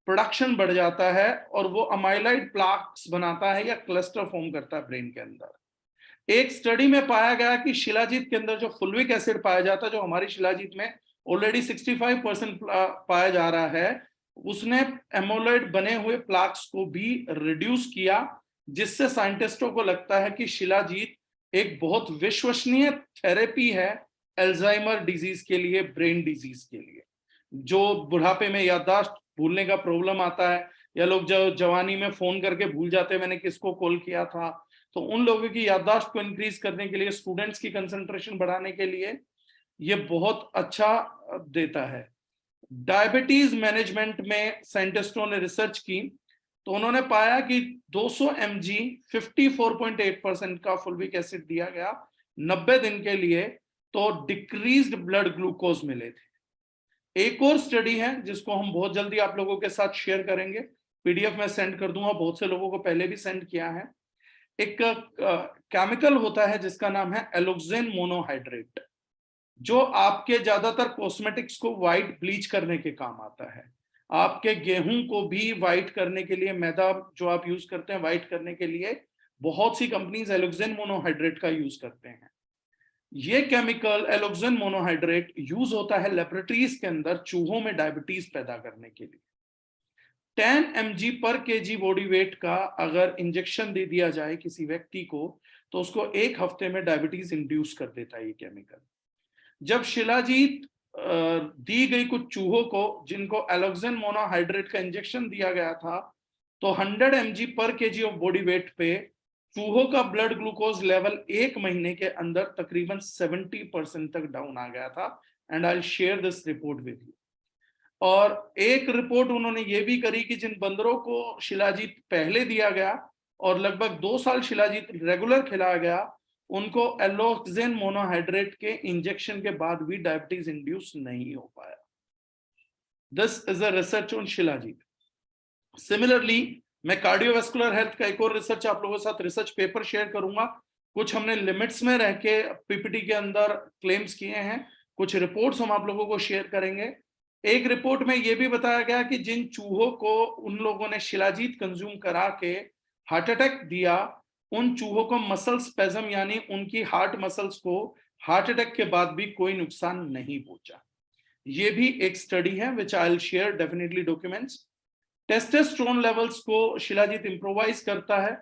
प्रोडक्शन बढ़ जाता है और वो अमाइलॉइड प्लाक्स बनाता है या क्लस्टर फॉर्म करता है ब्रेन के अंदर। एक स्टडी में पाया गया कि शिलाजीत के अंदर जो फुल्विक एसिड पाया जाता है, जो हमारी शिलाजीत में ऑलरेडी 65% पाया जा रहा है, उसने एमाइलॉइड बने हुए प्लाक्स को भी रिड्यूस किया, जिससे साइंटिस्टों को लगता है कि शिलाजीत एक बहुत विश्वसनीय थेरेपी है अल्जाइमर डिजीज के लिए, ब्रेन डिजीज के लिए। जो बुढ़ापे में याददाश्त भूलने का प्रॉब्लम आता है, या लोग जो जवानी में फोन करके भूल जाते हैं मैंने किसको कॉल किया था, तो उन लोगों की याददाश्त को इंक्रीज करने के लिए, स्टूडेंट्स की कंसंट्रेशन बढ़ाने के लिए ये बहुत अच्छा देता है। डायबिटीज मैनेजमेंट में साइंटिस्टों ने रिसर्च की तो उन्होंने पाया कि 200 mg 54.8% का फुल्विक एसिड दिया गया 90 दिन के लिए, तो डिक्रीज्ड ब्लड ग्लूकोज मिले थे। एक और स्टडी है जिसको हम बहुत जल्दी आप लोगों के साथ शेयर करेंगे, पीडीएफ में सेंड कर दूंगा, बहुत से लोगों को पहले भी सेंड किया है। एक केमिकल होता है जिसका नाम है एलोक्सेन मोनोहाइड्रेट, जो आपके ज्यादातर कॉस्मेटिक्स को व्हाइट ब्लीच करने के काम आता है। आपके गेहूं को भी व्हाइट करने के लिए, मैदा जो आप यूज करते हैं व्हाइट करने के लिए, बहुत सी कंपनीज एलोक्सेन मोनोहाइड्रेट का यूज करते हैं। ये केमिकल एलोक्सेन मोनोहाइड्रेट यूज होता है लेबोरेटरीज के अंदर चूहों में डायबिटीज पैदा करने के लिए। 10 mg पर kg बॉडी वेट का अगर इंजेक्शन दे दिया जाए किसी व्यक्ति को तो उसको 1 हफ्ते में डायबिटीज इंड्यूस कर देता है ये केमिकल। जब शिलाजीत दी गई कुछ चूहों को जिनको एलोक्सेन मोनोहाइड्रेट का इंजेक्शन दिया गया था, तो 100 mg पर kg ऑफ बॉडी वेट पे चूहों का ब्लड ग्लूकोज लेवल 1 महीने के अंदर तकरीबन 70% तक डाउन आ गया था। And I will share this report with you. और एक रिपोर्ट उन्होंने ये भी करी कि जिन बंदरों को शिलाजीत पहले दिया गया और लगभग 2 साल शिलाजीत रेगुलर खिलाया गया, उनको एलोक्सेन मोनोहाइड्रेट के इंजेक्शन के बाद भी डायबिटीज इंड्यूस नहीं हो पाया। This is a research on shilajit. Similarly मैं कार्डियोवास्कुलर हेल्थ का एक और रिसर्च आप लोगों के साथ रिसर्च पेपर शेयर करूंगा। कुछ हमने लिमिट्स में रह के पीपीटी के अंदर क्लेम्स किए हैं, कुछ रिपोर्ट्स हम आप लोगों को शेयर करेंगे। एक रिपोर्ट में यह भी बताया गया कि जिन चूहों को उन लोगों ने शिलाजीत कंज्यूम करा के हार्ट अटैक दिया, उन चूहों को मसल स्पेजम यानी उनकी हार्ट मसल्स को हार्ट अटैक के बाद भी कोई नुकसान नहीं पहुंचा। ये भी एक स्टडी है which I will share definitely documents. Testosterone levels को शिलाजीत इंप्रोवाइज करता है।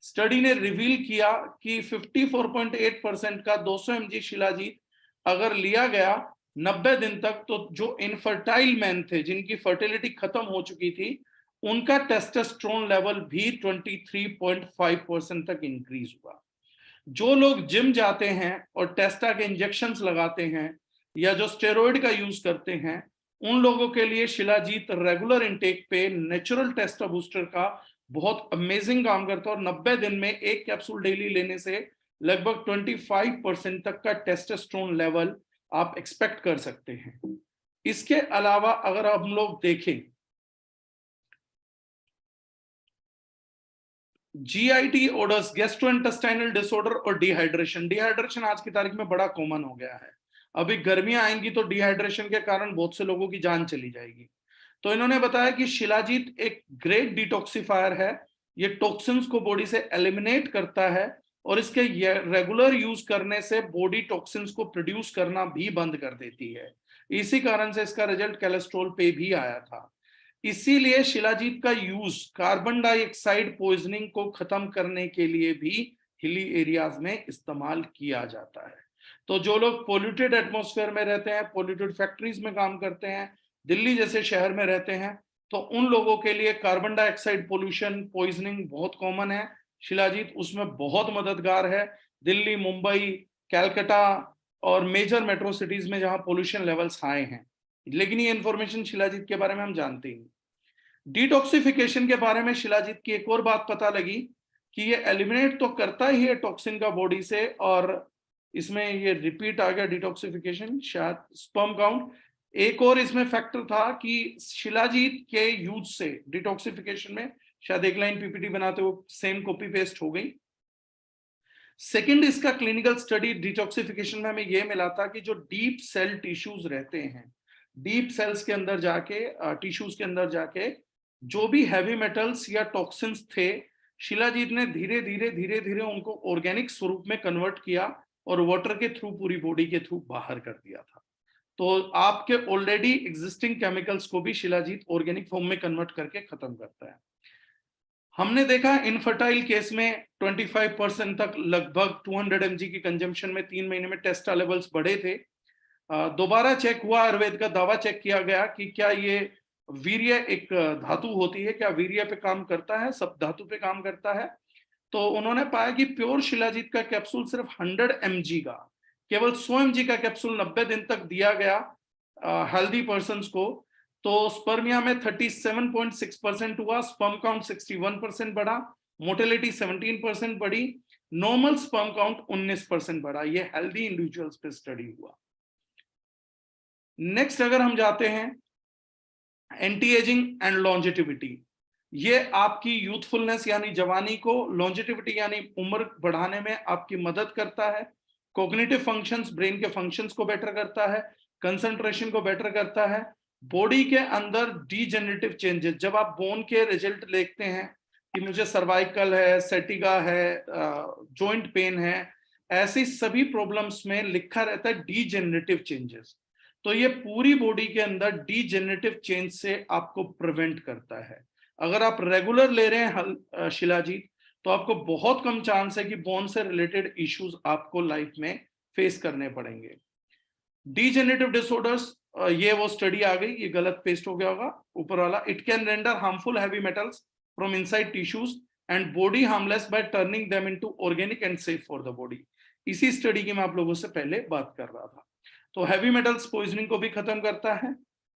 स्टडी ने रिवील किया कि 54.8% का 200 mg शिलाजीत अगर लिया गया 90 दिन तक, तो जो इनफर्टाइल मैन थे जिनकी फर्टिलिटी खत्म हो चुकी थी, उनका टेस्टोस्टेरोन लेवल भी 23.5% तक इंक्रीज हुआ। जो लोग जिम जाते हैं और टेस्टा के इंजेक्शंस लगाते हैं या जो स्टेरॉइड का यूज करते हैं, उन लोगों के लिए शिलाजीत रेगुलर इनटेक पे नेचुरल टेस्टा बूस्टर का बहुत अमेजिंग काम करता है और 90 दिन में एक कैप्सूल डेली लेने से लगभग 25% तक का टेस्टोस्टेरोन लेवल आप एक्सपेक्ट कर सकते हैं। इसके अलावा अगर हम लोग देखें जीआईटी ऑर्डर्स, गैस्ट्रोइंटेस्टाइनल डिसऑर्डर और डिहाइड्रेशन। डिहाइड्रेशन आज की तारीख में बड़ा कॉमन हो गया है। अभी गर्मियां आएंगी तो डिहाइड्रेशन के कारण बहुत से लोगों की जान चली जाएगी। तो इन्होंने बताया कि शिलाजीत एक ग्रेट डिटॉक्सिफायर है, ये टॉक्सिन्स को बॉडी से एलिमिनेट करता है और इसके रेगुलर यूज करने से बॉडी टॉक्सिन्स को प्रोड्यूस करना भी बंद कर देती है। इसी कारण से इसका रिजल्ट कोलेस्ट्रॉल पे भी आया था। इसीलिए शिलाजीत का यूज कार्बन डाइऑक्साइड पॉइजनिंग को खत्म करने के लिए भी हिली एरियाज में इस्तेमाल किया जाता है। तो जो लोग पोल्यूटेड एटमॉस्फेयर में रहते हैं, पोल्यूटेड फैक्ट्रीज में काम करते हैं, दिल्ली जैसे शहर में रहते हैं, तो उन लोगों के लिए कार्बन डाइऑक्साइड पोल्यूशन पॉइजनिंग बहुत कॉमन है। शिलाजीत उसमें बहुत मददगार है। दिल्ली, मुंबई, कैलकाटा और मेजर मेट्रो सिटीज में जहां पोल्यूशन लेवल्स हाई हैं, लेकिन ये इंफॉर्मेशन शिलाजीत के बारे में हम जानते ही। डिटॉक्सिफिकेशन के बारे में शिलाजीत की एक और बात पता लगी कि ये एलिमिनेट तो करता ही है टॉक्सिन का बॉडी से, और इसमें ये रिपीट आ गया डिटॉक्सिफिकेशन, शायद स्पर्म काउंट। एक और इसमें फैक्टर था कि शिलाजीत के यूज से डिटॉक्सिफिकेशन में, शायद एक लाइन पीपीटी बनाते हुए सेम कॉपी पेस्ट हो गई। सेकंड, इसका क्लिनिकल स्टडी डिटॉक्सिफिकेशन में हमें यह मिला था कि जो डीप सेल टिश्यूज रहते हैं, डीप सेल्स के अंदर जाके, टिश्यूज के अंदर जाके जो भी हैवी मेटल्स या टॉक्सिन्स थे, शिलाजीत ने धीरे धीरे उनको ऑर्गेनिक स्वरूप में कन्वर्ट किया और वाटर के थ्रू, पूरी बॉडी के थ्रू बाहर कर दिया था। तो आपके ऑलरेडी एग्जिस्टिंग केमिकल्स को भी शिलाजीत ऑर्गेनिक फॉर्म में कन्वर्ट करके खत्म करता है। हमने देखा इनफर्टाइल केस में 25% तक, लगभग 200 mg की कंजम्पशन में 3 महीने में टेस्टा लेवल्स बढ़े थे। दोबारा चेक हुआ, आयुर्वेद का दावा चेक किया गया कि क्या ये वीर्य एक धातु होती है, क्या वीर्य पे काम करता है, सब धातु पे काम करता है। तो उन्होंने पाया कि प्योर शिलाजीत का कैप्सूल सिर्फ 100 mg का केवल 100 mg का कैप्सूल 90 दिन तक दिया गया हेल्दी पर्सन्स को, तो स्पर्मिया में 37.6% हुआ, स्पर्म काउंट 61% बढ़ा, मोटिलिटी 17% बढ़ी, नॉर्मल स्पर्म काउंट 19% बढ़ा। ये हेल्दी इंडिविजुअल्स पे स्टडी हुआ। नेक्स्ट अगर हम जाते हैं एंटी एजिंग एंड लॉन्जेटिविटी, ये आपकी यूथफुलनेस यानी जवानी को, लॉन्जेटिविटी यानी उम्र बढ़ाने में आपकी मदद करता है, कॉग्निटिव फंक्शंस, ब्रेन के फंक्शंस को बेटर करता है, कंसंट्रेशन को बेटर करता है, बॉडी के अंदर डीजेनरेटिव चेंजेस, जब आप बोन के रिजल्ट देखते हैं कि मुझे सर्वाइकल है, सेटिगा है, जॉइंट पेन है, ऐसी सभी प्रॉब्लम्स में लिखा रहता है डीजेनरेटिव चेंजेस। तो ये पूरी बॉडी के अंदर डीजेनरेटिव चेंज से आपको प्रिवेंट करता है। अगर आप रेगुलर ले रहे हैं शिलाजीत, तो आपको बहुत कम चांस है कि बोन से रिलेटेड इश्यूज आपको लाइफ में फेस करने पड़ेंगे। डीजेनरेटिव डिसऑर्डर्स, ये वो स्टडी आ गई, ये गलत पेस्ट हो गया होगा ऊपर वाला। It can render harmful heavy metals from inside tissues and body harmless bye turning them into organic and safe for the body. इसी स्टडी की मैं आप लोगों से पहले बात कर रहा था। तो हैवी मेटल्स पॉइजनिंग को भी खत्म करता है।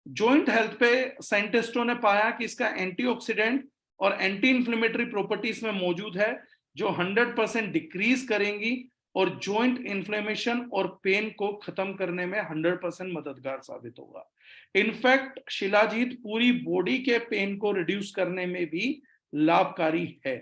जॉइंट हेल्थ पे साइंटिस्टों ने पाया कि इसका एंटीऑक्सीडेंट और एंटी इंफ्लेमेटरी प्रॉपर्टीज में मौजूद है, जो 100% डिक्रीज करेंगी और जॉइंट इन्फ्लेमेशन और पेन को खत्म करने में 100% मददगार साबित होगा। इनफैक्ट शिलाजीत पूरी बॉडी के पेन को रिड्यूस करने में भी लाभकारी है।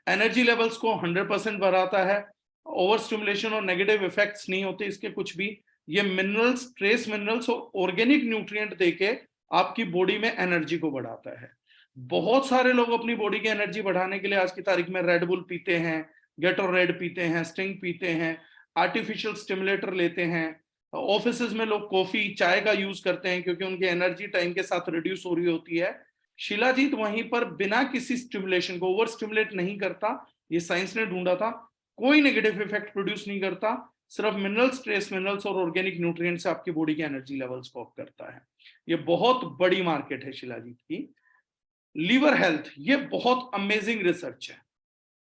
एनर्जी लेवल्स को 100% बढ़ाता है। ओवर स्टिमुलेशन और नेगेटिव इफेक्ट्स नहीं होते इसके कुछ भी। ये मिनरल्स, ट्रेस मिनरल्स और ऑर्गेनिक न्यूट्रिएंट देके आपकी बॉडी में एनर्जी को बढ़ाता है। बहुत सारे लोग अपनी बॉडी की एनर्जी बढ़ाने के लिए आज की तारीख में रेड बुल पीते हैं, गेटोरेड पीते हैं, स्टिंग पीते हैं, आर्टिफिशियल स्टिमुलेटर लेते हैं। ऑफिसेज में लोग कॉफी, चाय का यूज करते हैं क्योंकि उनकी एनर्जी टाइम के साथ रिड्यूस हो रही होती है। शिलाजीत वहीं पर बिना किसी स्टिमुलेशन को, ओवर स्टिमुलेट नहीं करता, ये साइंस ने ढूंढा था, कोई नेगेटिव इफेक्ट प्रोड्यूस नहीं करता, सिर्फ मिनरल्स, ट्रेस मिनरल्स और ऑर्गेनिक न्यूट्रिएंट से आपकी बॉडी के एनर्जी लेवल्स को अप करता है। ये बहुत बड़ी मार्केट है शिलाजीत की। लीवर हेल्थ, ये बहुत अमेजिंग रिसर्च है,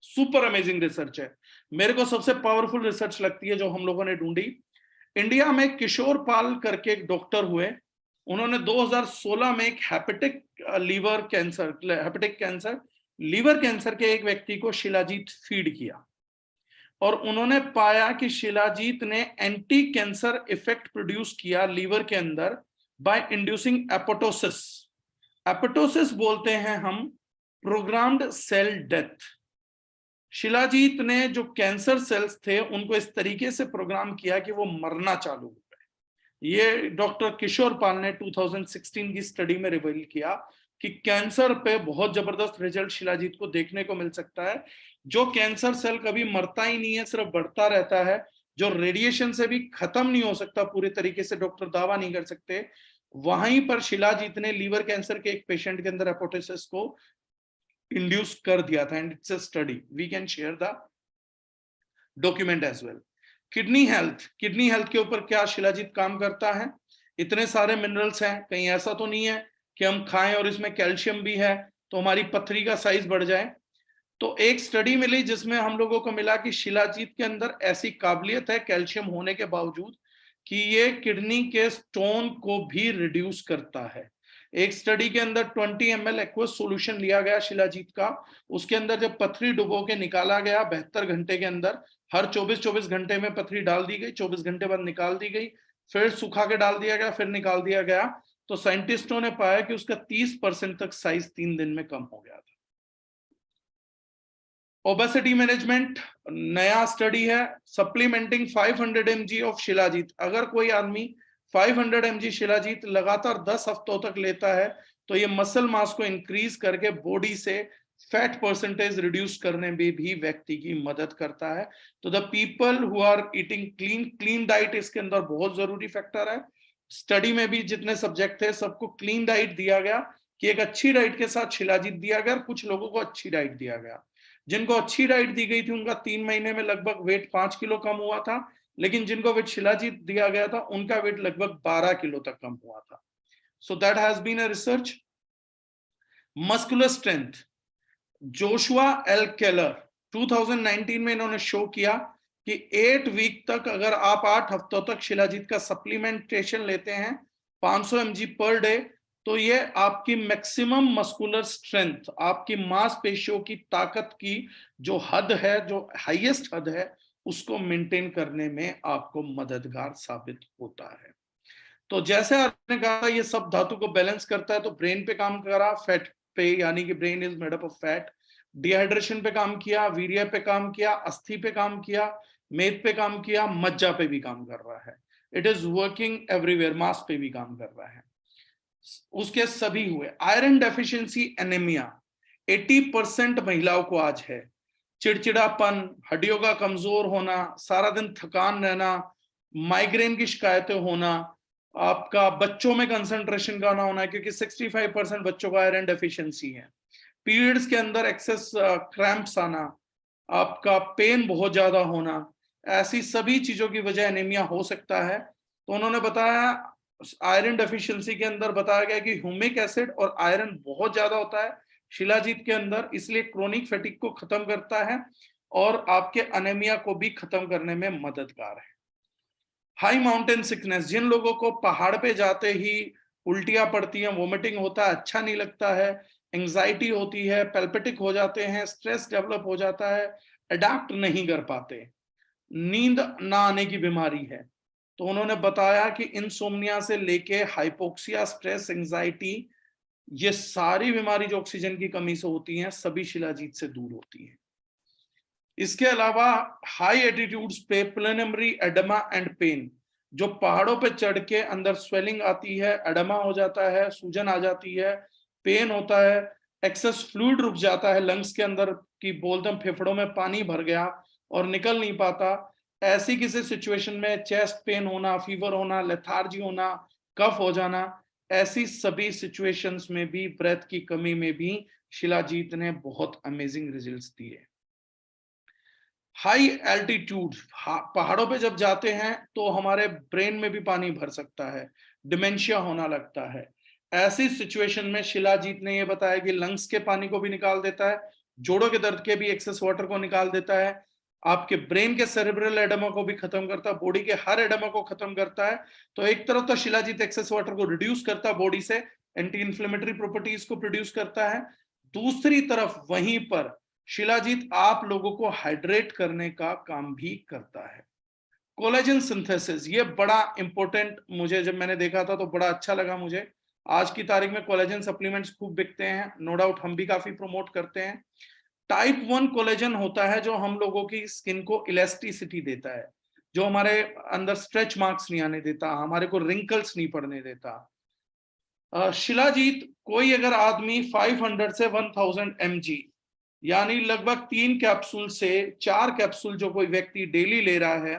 सुपर अमेजिंग रिसर्च है। मेरे को सबसे पावरफुल रिसर्च लगती है जो हम लोगों ने ढूंढी। इंडिया में किशोर पाल करके एक डॉक्टर हुए, उन्होंने 2016 में एक हेपेटिक कैंसर लीवर कैंसर के एक व्यक्ति को शिलाजीत फीड किया और उन्होंने पाया कि शिलाजीत ने एंटी कैंसर इफेक्ट प्रोड्यूस किया लीवर के अंदर बाय इंड्यूसिंग एपोटोसिस। एपोटोसिस बोलते हैं हम प्रोग्राम्ड सेल डेथ। शिलाजीत ने जो कैंसर सेल्स थे उनको इस तरीके से प्रोग्राम किया कि वो मरना चालू हो गए। ये डॉक्टर किशोर पाल ने 2016 की स्टडी में रिवील किया कि कैंसर पे बहुत जबरदस्त रिजल्ट शिलाजीत को देखने को मिल सकता है। जो कैंसर सेल कभी मरता ही नहीं है, सिर्फ बढ़ता रहता है, जो रेडिएशन से भी खत्म नहीं हो सकता पूरी तरीके से, डॉक्टर दावा नहीं कर सकते, वहीं पर शिलाजीत ने लीवर कैंसर के एक पेशेंट के अंदर एपोटोसिस को इंड्यूस कर दिया था। And it's a study, we can share the document as well. Kidney health के ऊपर क्या शिलाजीत काम करता है? इतने सारे मिनरल्स हैं, कहीं ऐसा तो नहीं है कि हम खाएं और इसमें कैल्शियम भी है तो हमारी पथरी का साइज बढ़ जाए। तो एक स्टडी मिली जिसमें हम लोगों को मिला कि शिलाजीत के अंदर ऐसी काबिलियत है कैल्शियम होने के बावजूद कि ये किडनी के स्टोन को भी रिड्यूस करता है। एक स्टडी के अंदर 20 ml एक्वस सॉल्यूशन लिया गया शिलाजीत का, उसके अंदर जब पथरी डुबो के निकाला गया 72 घंटे के अंदर, हर 24 घंटे में पथरी डाल दी गई, 24 घंटे बाद निकाल दी गई, फिर सुखा के डाल दिया गया, फिर निकाल दिया गया, तो साइंटिस्टों ने पाया कि उसका 30% तक साइज 3 दिन में कम हो गया था। ओबेसिटी मैनेजमेंट, नया स्टडी है, सप्लीमेंटिंग 500 mg ऑफ शिलाजीत। अगर कोई आदमी 500 mg शिलाजीत लगातार 10 हफ्तों तक लेता है तो ये मसल मास को इंक्रीज करके बॉडी से फैट परसेंटेज रिड्यूस करने में भी व्यक्ति की मदद करता है। तो the people who are eating clean diet इसके अंदर बहुत जरूरी फैक्टर है। स्टडी में भी जितने सब्जेक्ट थे सबको क्लीन डाइट दिया गया कि एक अच्छी डाइट के साथ शिलाजीत दिया गया, कुछ लोगों को अच्छी डाइट दिया गया। जिनको अच्छी डाइट दी गई थी उनका 3 महीने में लगभग वेट 5 किलो कम हुआ था, लेकिन जिनको वेट शिलाजीत दिया गया था उनका वेट लगभग 12 किलो तक कम हुआ था। So that has been a research. Muscular strength, Joshua L Keller 2019 में इन्होंने शो किया कि 8 वीक तक अगर आप 8 हफ्तों तक शिलाजीत का सप्लीमेंटेशन लेते हैं 500 mg पर डे, तो ये आपकी मैक्सिमम मस्कुलर स्ट्रेंथ, आपकी मांसपेशियों की ताकत की जो हद है, जो हाईएस्ट हद है, उसको मेंटेन करने में आपको मददगार साबित होता है। तो जैसे आपने कहा ये सब धातु को बैलेंस करता है, तो ब्रेन पे काम करा, फैट पे, यानी कि brain is made up of fat, dehydration पे काम किया, वीर्य पे काम किया, अस्थि पे काम किया, मेद पे काम किया, मज्जा पे भी काम कर रहा है। इट इज वर्किंग एवरीवेयर, मांस पे भी काम कर रहा है। उसके सभी हुए। आयरन डेफिशिएंसी एनीमिया 80% महिलाओं को आज है। चिड़चिड़ापन, हड्डियों का कमजोर होना, सारा दिन थकान रहना, माइग्रेन की शिकायतें होना, आपका बच्चों में कंसंट्रेशन का ना होना, क्योंकि 65% बच्चों का आयरन डेफिशिएंसी है। पीरियड्स के अंदर एक्सेस क्रैम्प्स आना, आपका पेन बहुत ज्यादा होना, ऐसी सभी चीजों की वजह एनीमिया हो सकता है। तो उन्होंने बताया आयरन डेफिशिएंसी के अंदर बताया गया कि ह्यूमिक एसिड और आयरन बहुत ज्यादा होता है शिलाजीत के अंदर, इसलिए क्रोनिक फैटिग को खत्म करता है और आपके एनीमिया को भी खत्म करने में मददगार है। हाई माउंटेन सिकनेस, जिन लोगों को पहाड़ पे जाते ही उल्टियां पड़ती हैं, वोमिटिंग होता है, अच्छा नहीं लगता है, एंजाइटी होती है, पैल्पिटिक हो जाते हैं, स्ट्रेस डेवलप हो जाता है, अडैप्ट नहीं कर पाते, नींद ना आने की बीमारी है, तो उन्होंने बताया कि इनसोम्निया से लेके हाइपोक्सिया, स्ट्रेस, एंजाइटी, ये सारी बीमारी जो ऑक्सीजन की कमी से होती हैं, सभी शिलाजीत से दूर होती हैं। इसके अलावा हाई एल्टीट्यूड्स पे प्लूमनरी एडेमा एंड पेन, जो पहाड़ों पे चढ़ के अंदर स्वेलिंग आती है, एडेमा हो जाता है, सूजन आ जाती है, पेन होता है, एक्सेस फ्लूइड रुक जाता है लंग्स के अंदर की बोलते हैं फेफड़ों में पानी भर गया और निकल नहीं पाता, ऐसी किसी सिचुएशन में चेस्ट पेन होना, फीवर होना, लेथार्जी होना, कफ हो जाना, ऐसी सभी सिचुएशंस में भी, ब्रेथ की कमी में भी शिलाजीत ने बहुत अमेजिंग रिजल्ट्स दिए। हाई एल्टीट्यूड, पहाड़ों पे जब जाते हैं तो हमारे ब्रेन में भी पानी भर सकता है, डिमेंशिया होना लगता है। ऐसी सिचुएशन में शिलाजीत ने ये बताया कि लंग्स के पानी को भी निकाल देता है, जोड़ों के दर्द के भी एक्सेस वाटर को निकाल देता है, आपके ब्रेन के सेरेब्रल एडेमा को भी खत्म करता है, बॉडी के हर एडेमा को खत्म करता है। तो एक तरफ तो शिलाजीत एक्सेस वाटर को रिड्यूस करता है बॉडी से, एंटी इन्फ्लेमेटरी प्रॉपर्टीज को प्रोड्यूस करता है, दूसरी तरफ वहीं पर शिलाजीत आप लोगों को हाइड्रेट करने का काम भी करता है। कोलेजन सिंथेसिस, ये बड़ा इंपॉर्टेंट, मुझे जब मैंने देखा था तो बड़ा अच्छा लगा मुझे। आज की तारीख में कोलेजन सप्लीमेंट्स खूब बिकते हैं, नो डाउट हम भी काफी प्रमोट करते हैं। टाइप 1 कोलेजन होता है जो हम लोगों की स्किन को इलास्टिसिटी देता है, जो हमारे अंदर स्ट्रेच मार्क्स नहीं आने देता, हमारे को रिंकल्स नहीं पड़ने देता। शिलाजीत, कोई अगर आदमी 500 से 1000 mg यानी लगभग 3 कैप्सूल से 4 कैप्सूल जो कोई व्यक्ति डेली ले रहा है,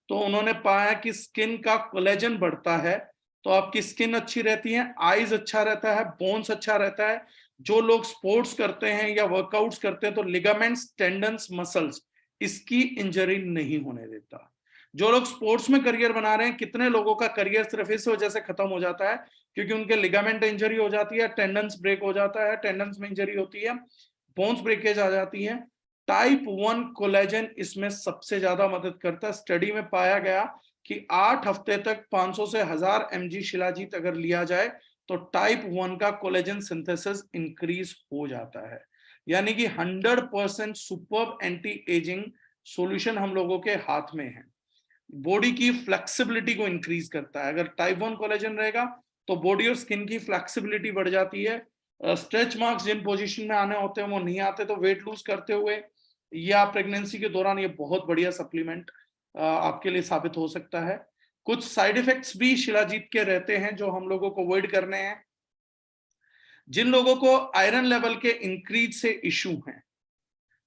तो उन्होंने पाया कि स्किन का कोलेजन बढ़ता है, तो आपकी स्किन अच्छी रहती है, आईज अच्छा रहता है, बोन्स अच्छा रहता है। जो लोग स्पोर्ट्स करते हैं या वर्कआउट्स करते हैं तो लिगामेंट्स, टेंडन्स, मसल्स, इसकी इंजरी नहीं होने देता। जो लोग स्पोर्ट्स में करियर बना रहे हैं, कितने लोगों का करियर सिर्फ इस वजह से खत्म हो जाता है क्योंकि उनके लिगामेंट इंजरी हो जाती है, टेंडन्स ब्रेक हो जाता है, टेंडन्स में इंजरी होती है, बोन्स ब्रेकेज आ जाती है। टाइप 1 कोलेजन इसमें सबसे ज्यादा मदद करता है। स्टडी में पाया गया कि 8 हफ्ते तक 500 से 1000 mg शिलाजीत अगर लिया जाए तो टाइप 1 का कोलेजन सिंथेसिस इंक्रीज हो जाता है, यानी कि 100% सुपर्ब एंटी एजिंग सॉल्यूशन हम लोगों के हाथ में है। बॉडी की फ्लेक्सिबिलिटी को इंक्रीज करता है। अगर टाइप 1 कोलेजन रहेगा तो बॉडी और स्किन की फ्लेक्सिबिलिटी बढ़ जाती है, स्ट्रेच मार्क्स जिन पोजीशन में आने होते हैं वो नहीं आते, तो वेट लूज करते हुए या प्रेगनेंसी के दौरान ये बहुत बढ़िया सप्लीमेंट आपके लिए साबित हो सकता है। कुछ साइड इफेक्ट्स भी शिलाजीत के रहते हैं जो हम लोगों को अवॉइड करने हैं। जिन लोगों को आयरन लेवल के इंक्रीज से इशू हैं,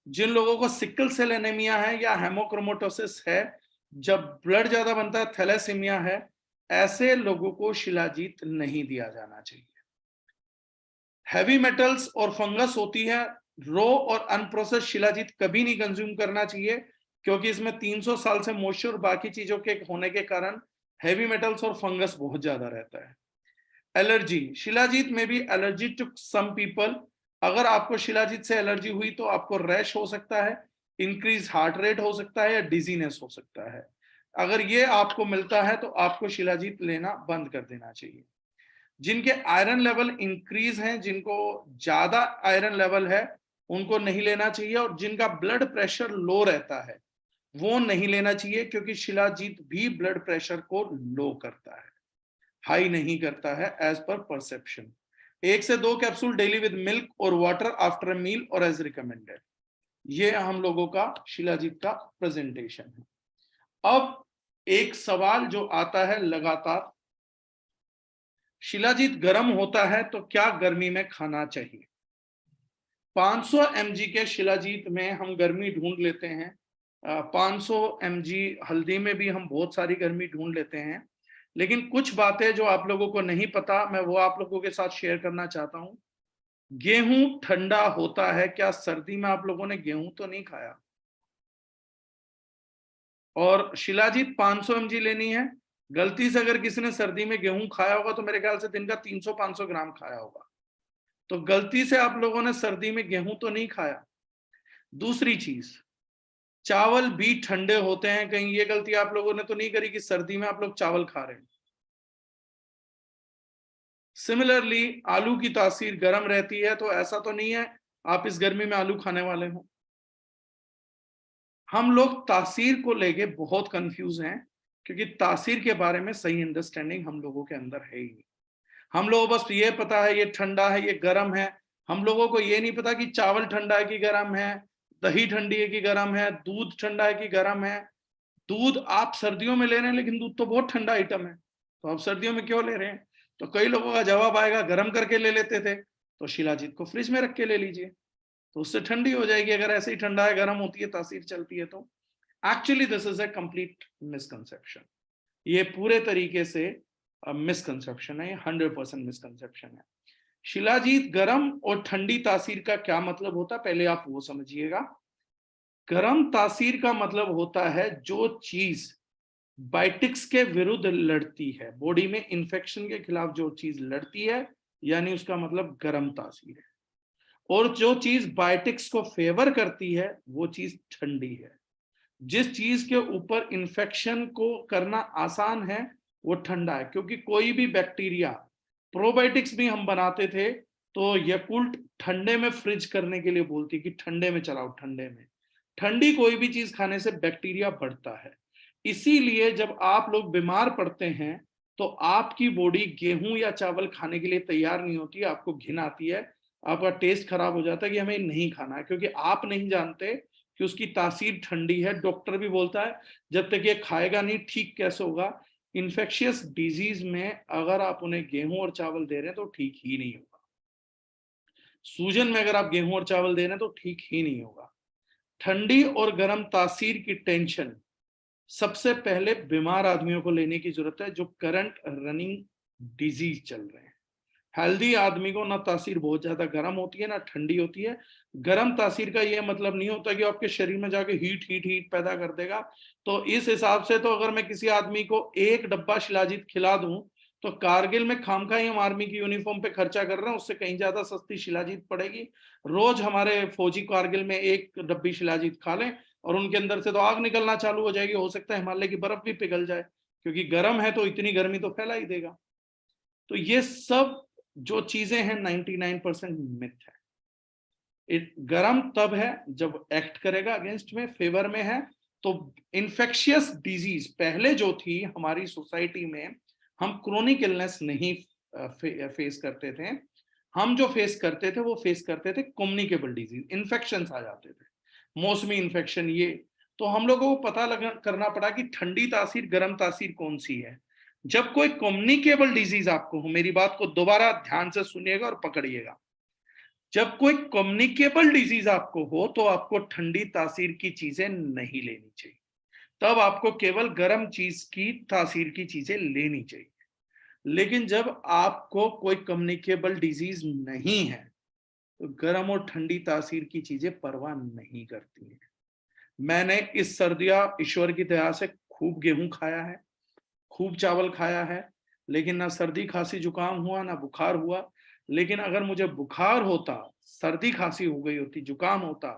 जिन लोगों को सिकल सेल एनीमिया है या हेमोक्रोमेटोसिस है, जब ब्लड ज्यादा बनता है, थैलेसीमिया है, ऐसे लोगों को शिलाजीत नहीं दिया जाना चाहिए। हैवी मेटल्स और फंगस होती है, रो और अनप्रोसेस्ड शिलाजीत कभी नहीं कंज्यूम करना चाहिए क्योंकि इसमें 300 साल से मॉइस्चर और बाकी चीजों के होने के कारण हैवी मेटल्स और फंगस बहुत ज्यादा रहता है। एलर्जी, शिलाजीत में भी एलर्जी टू सम पीपल, अगर आपको शिलाजीत से एलर्जी हुई तो आपको रैश हो सकता है, इंक्रीज हार्ट रेट हो सकता है या डिजीनेस हो सकता है। अगर ये आपको मिलता है तो आपको शिलाजीत लेना बंद कर देना चाहिए। जिनके आयरन लेवल इंक्रीज हैं, जिनको ज्यादा आयरन लेवल है, उनको नहीं लेना चाहिए। और जिनका ब्लड प्रेशर लो रहता है वो नहीं लेना चाहिए, क्योंकि शिलाजीत भी ब्लड प्रेशर को लो करता है, हाई नहीं करता है एज पर परसेप्शन। 1 से 2 कैप्सूल डेली विद मिल्क और वाटर आफ्टर मील और एज रिकमेंडेड। ये हम लोगों का शिलाजीत का प्रेजेंटेशन है। अब एक सवाल जो आता है लगातार, शिलाजीत गर्म होता है तो क्या गर्मी में खाना चाहिए? 500 mg के शिलाजीत में हम गर्मी ढूंढ लेते हैं, 500 mg हल्दी में भी हम बहुत सारी गर्मी ढूंढ लेते हैं। लेकिन कुछ बातें जो आप लोगों को नहीं पता, मैं वो आप लोगों के साथ शेयर करना चाहता हूं। गेहूं ठंडा होता है क्या? सर्दी में आप लोगों ने गेहूं तो नहीं खाया। और शिलाजीत 500 mg लेनी है। गलती से अगर किसी ने सर्दी में गेहूं खाया होगा तो मेरे ख्याल से दिन का 300-500 ग्राम खाया होगा। तो गलती से आप लोगों ने सर्दी में गेहूं तो नहीं खाया। दूसरी चीज, चावल भी ठंडे होते हैं। कहीं ये गलती आप लोगों ने तो नहीं करी कि सर्दी में आप लोग चावल खा रहे हैं। सिमिलरली आलू की तासीर गर्म रहती है, तो ऐसा तो नहीं है आप इस गर्मी में आलू खाने वाले हो। हम लोग तासीर को लेके बहुत कंफ्यूज हैं, क्योंकि तासीर के बारे में सही अंडरस्टैंडिंग हम लोगों के अंदर है ही नहीं। हम लोगों को बस ये पता है ये ठंडा है, ये गर्म है। हम लोगों को ये नहीं पता कि चावल ठंडा है कि गर्म है, दही ठंडी है कि गर्म है, दूध ठंडा है कि गर्म है। दूध आप सर्दियों में ले रहे हैं, लेकिन दूध तो बहुत ठंडा आइटम है, तो आप सर्दियों में क्यों ले रहे हैं? तो कई लोगों का जवाब आएगा गर्म करके ले लेते थे, तो शिलाजीत को फ्रिज में रख के ले लीजिए, तो उससे ठंडी हो जाएगी। अगर ऐसे ही ठंडा है, गर्म होती है, तासीर चलती है। तो actually this is a complete misconception. ये पूरे तरीके से मिसकंसेप्शन है, 100% मिसकंसेप्शन है। शिलाजीत गर्म और ठंडी तासीर का क्या मतलब होता है, पहले आप वो समझिएगा। गर्म तासीर का मतलब होता है जो चीज बायोटिक्स के विरुद्ध लड़ती है, बॉडी में इंफेक्शन के खिलाफ जो चीज लड़ती है, यानी उसका मतलब गर्म तासीर है। और जो चीज बायोटिक्स को फेवर करती है वो चीज ठंडी है। जिस चीज के ऊपर इंफेक्शन को करना आसान है वो ठंडा है, क्योंकि कोई भी बैक्टीरिया, प्रोबायोटिक्स भी हम बनाते थे तो याकुल्ट ठंडे में फ्रिज करने के लिए बोलती है कि ठंडे में चलाओ, ठंडे में। ठंडी कोई भी चीज खाने से बैक्टीरिया बढ़ता है। इसीलिए जब आप लोग बीमार पड़ते हैं तो आपकी बॉडी गेहूं या चावल खाने के लिए तैयार नहीं होती, आपको घिन आती है, आपका टेस्ट खराब हो जाता है कि हमें नहीं खाना है, क्योंकि आप नहीं जानते कि उसकी तासीर ठंडी है। डॉक्टर भी बोलता है जब तक ये खाएगा नहीं ठीक कैसे होगा। इन्फेक्शियस डिजीज में अगर आप उन्हें गेहूं और चावल दे रहे हैं तो ठीक ही नहीं होगा। सूजन में अगर आप गेहूं और चावल दे रहे हैं तो ठीक ही नहीं होगा। ठंडी और गर्म तासीर की टेंशन सबसे पहले बीमार आदमियों को लेने की जरूरत है, जो करंट रनिंग डिजीज चल रहे हैं। हेल्दी आदमी को ना तासीर बहुत ज्यादा गर्म होती है ना ठंडी होती है। गर्म तासीर का ये मतलब नहीं होता कि आपके शरीर में जाके हीट हीट हीट पैदा कर देगा। तो इस हिसाब से तो अगर मैं किसी आदमी को 1 डब्बा शिलाजीत खिला दूं तो कारगिल में खामखा हम आर्मी की यूनिफॉर्म पे खर्चा कर रहे हैं, उससे कहीं ज्यादा सस्ती शिलाजीत पड़ेगी। रोज हमारे फौजी कारगिल में 1 डब्बी शिलाजीत खा लें और उनके अंदर से तो आग निकलना चालू हो जाएगी, हो सकता है हिमालय की बर्फ भी पिघल जाए, क्योंकि गर्म है तो इतनी गर्मी तो फैला ही देगा। तो ये सब जो चीजें हैं 99% मिथ है। गर्म तब है जब एक्ट करेगा अगेंस्ट में, फेवर में है। तो इन्फेक्शियस डिजीज पहले जो थी हमारी सोसाइटी में, हम क्रोनिक इलनेस नहीं फेस करते थे। हम जो फेस करते थे वो फेस करते थे कम्युनिकेबल डिजीज, इन्फेक्शन आ जाते थे, मौसमी इन्फेक्शन। ये तो हम लोगों को पता करना पड़ा कि ठंडी तासीर गर्म तासीर कौन सी है। जब कोई कम्युनिकेबल डिजीज आपको हो, मेरी बात को दोबारा ध्यान से सुनिएगा और पकड़िएगा, जब कोई कम्युनिकेबल डिजीज आपको हो तो आपको ठंडी तासीर की चीजें नहीं लेनी चाहिए, तब आपको केवल गर्म चीज की तासीर की चीजें लेनी चाहिए। लेकिन जब आपको कोई कम्युनिकेबल डिजीज नहीं है तो गर्म और ठंडी तासीर की चीजें परवाह नहीं करती हैं। मैंने इस सर्दियां ईश्वर की दया से खूब गेहूं खाया है, खूब चावल खाया है, लेकिन ना सर्दी खांसी जुकाम हुआ ना बुखार हुआ। लेकिन अगर मुझे बुखार होता, सर्दी खांसी हो गई होती, जुकाम होता,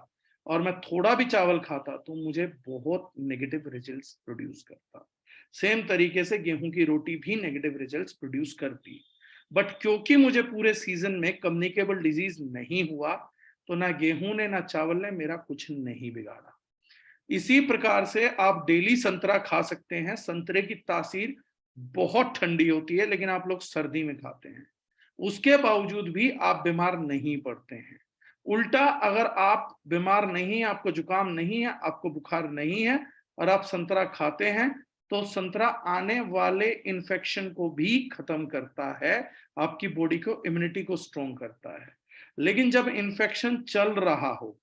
और मैं थोड़ा भी चावल खाता तो मुझे बहुत नेगेटिव रिजल्ट्स प्रोड्यूस करता। सेम तरीके से गेहूं की रोटी भी नेगेटिव रिजल्ट्स प्रोड्यूस करती। बट क्योंकि मुझे पूरे सीजन में कम्युनिकेबल डिजीज नहीं हुआ, तो ना गेहूं ने ना चावल ने मेरा कुछ नहीं बिगाड़ा। इसी प्रकार से आप डेली संतरा खा सकते हैं। संतरे की तासीर बहुत ठंडी होती है, लेकिन आप लोग सर्दी में खाते हैं, उसके बावजूद भी आप बीमार नहीं पड़ते हैं। उल्टा, अगर आप बीमार नहीं, आपको जुकाम नहीं है, आपको बुखार नहीं है, और आप संतरा खाते हैं, तो संतरा आने वाले इन्फेक्शन को भी खत्म करता है, आपकी बॉडी को, इम्यूनिटी को स्ट्रॉन्ग करता है। लेकिन जब इन्फेक्शन चल रहा हो,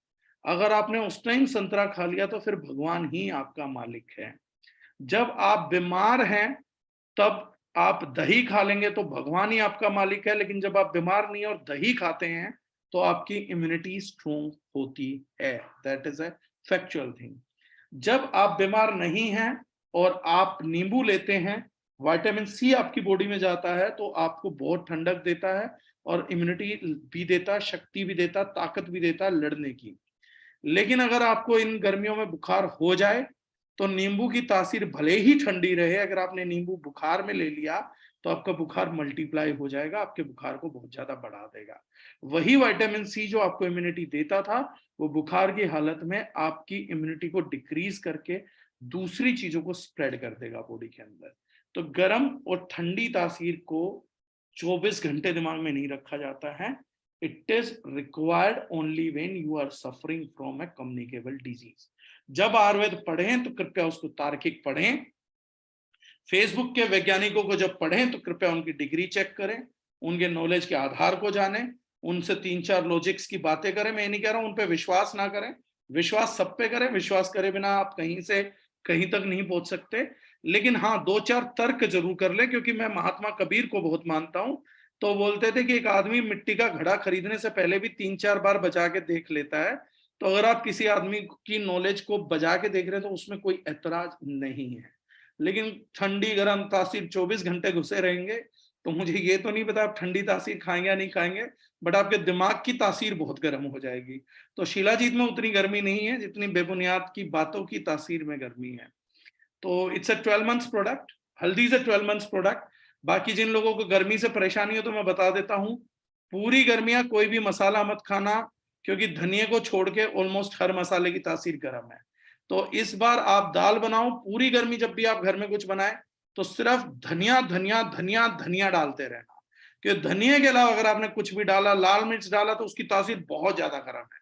अगर आपने उस टाइम संतरा खा लिया, तो फिर भगवान ही आपका मालिक है। जब आप बीमार हैं तब आप दही खा लेंगे तो भगवान ही आपका मालिक है, लेकिन जब आप बीमार नहीं और दही खाते हैं तो आपकी इम्यूनिटी स्ट्रॉन्ग होती है। That is a factual thing. जब आप बीमार नहीं हैं और आप नींबू लेते हैं, विटामिन सी आपकी बॉडी में जाता है, तो आपको बहुत ठंडक देता है और इम्यूनिटी भी देता है, शक्ति भी देता है, ताकत भी देता है लड़ने की। लेकिन अगर आपको इन गर्मियों में बुखार हो जाए, तो नींबू की तासीर भले ही ठंडी रहे, अगर आपने नींबू बुखार में ले लिया तो आपका बुखार मल्टीप्लाई हो जाएगा, आपके बुखार को बहुत ज्यादा बढ़ा देगा। वही विटामिन सी जो आपको इम्यूनिटी देता था, वो बुखार की हालत में आपकी इम्यूनिटी को डिक्रीज करके दूसरी चीजों को स्प्रेड कर देगा बॉडी के अंदर। तो गर्म और ठंडी तासीर को 24 घंटे दिमाग में नहीं रखा जाता है। It is required only when you are suffering from a communicable disease. जब आयुर्वेद पढ़ें तो कृपया उसको तार्किक पढ़ें। फेसबुक के वैज्ञानिकों को जब पढ़ें तो कृपया उनकी डिग्री चेक करें, उनके नॉलेज के आधार को जानें, उनसे 3-4 लॉजिक्स की बातें करें। मैं नहीं कह रहा हूं उन पे विश्वास ना करें, विश्वास सब पे करें। विश्वास करे बिना आप कहीं से कहीं तक नहीं पहुंच सकते, लेकिन हाँ 2-4 तर्क जरूर कर ले। क्योंकि मैं महात्मा कबीर को बहुत मानता हूं, तो बोलते थे कि एक आदमी मिट्टी का घड़ा खरीदने से पहले भी 3-4 बार बजा के देख लेता है। तो अगर आप किसी आदमी की नॉलेज को बजा के देख रहे हैं तो उसमें कोई ऐतराज नहीं है। लेकिन ठंडी गर्म तासीर 24 घंटे घुसे रहेंगे, तो मुझे ये तो नहीं पता आप ठंडी तासीर खाएंगे या नहीं खाएंगे, बट आपके दिमाग की तासीर बहुत गर्म हो जाएगी। तो शिलाजीत में उतनी गर्मी नहीं है जितनी बेबुनियाद की बातों की तासीर में गर्मी है। तो इट्स अ 12 मंथ्स प्रोडक्ट। हल्दी इज अ 12 मंथ्स प्रोडक्ट। बाकी जिन लोगों को गर्मी से परेशानी हो तो मैं बता देता हूं, पूरी गर्मियां कोई भी मसाला मत खाना, क्योंकि धनिया को छोड़ के ऑलमोस्ट हर मसाले की तासीर गर्म है। तो इस बार आप दाल बनाओ, पूरी गर्मी जब भी आप घर में कुछ बनाए तो सिर्फ धनिया धनिया धनिया धनिया डालते रहना। क्योंकि धनिया के अलावा अगर आपने कुछ भी डाला, लाल मिर्च डाला, तो उसकी तासीर बहुत ज्यादा गर्म है।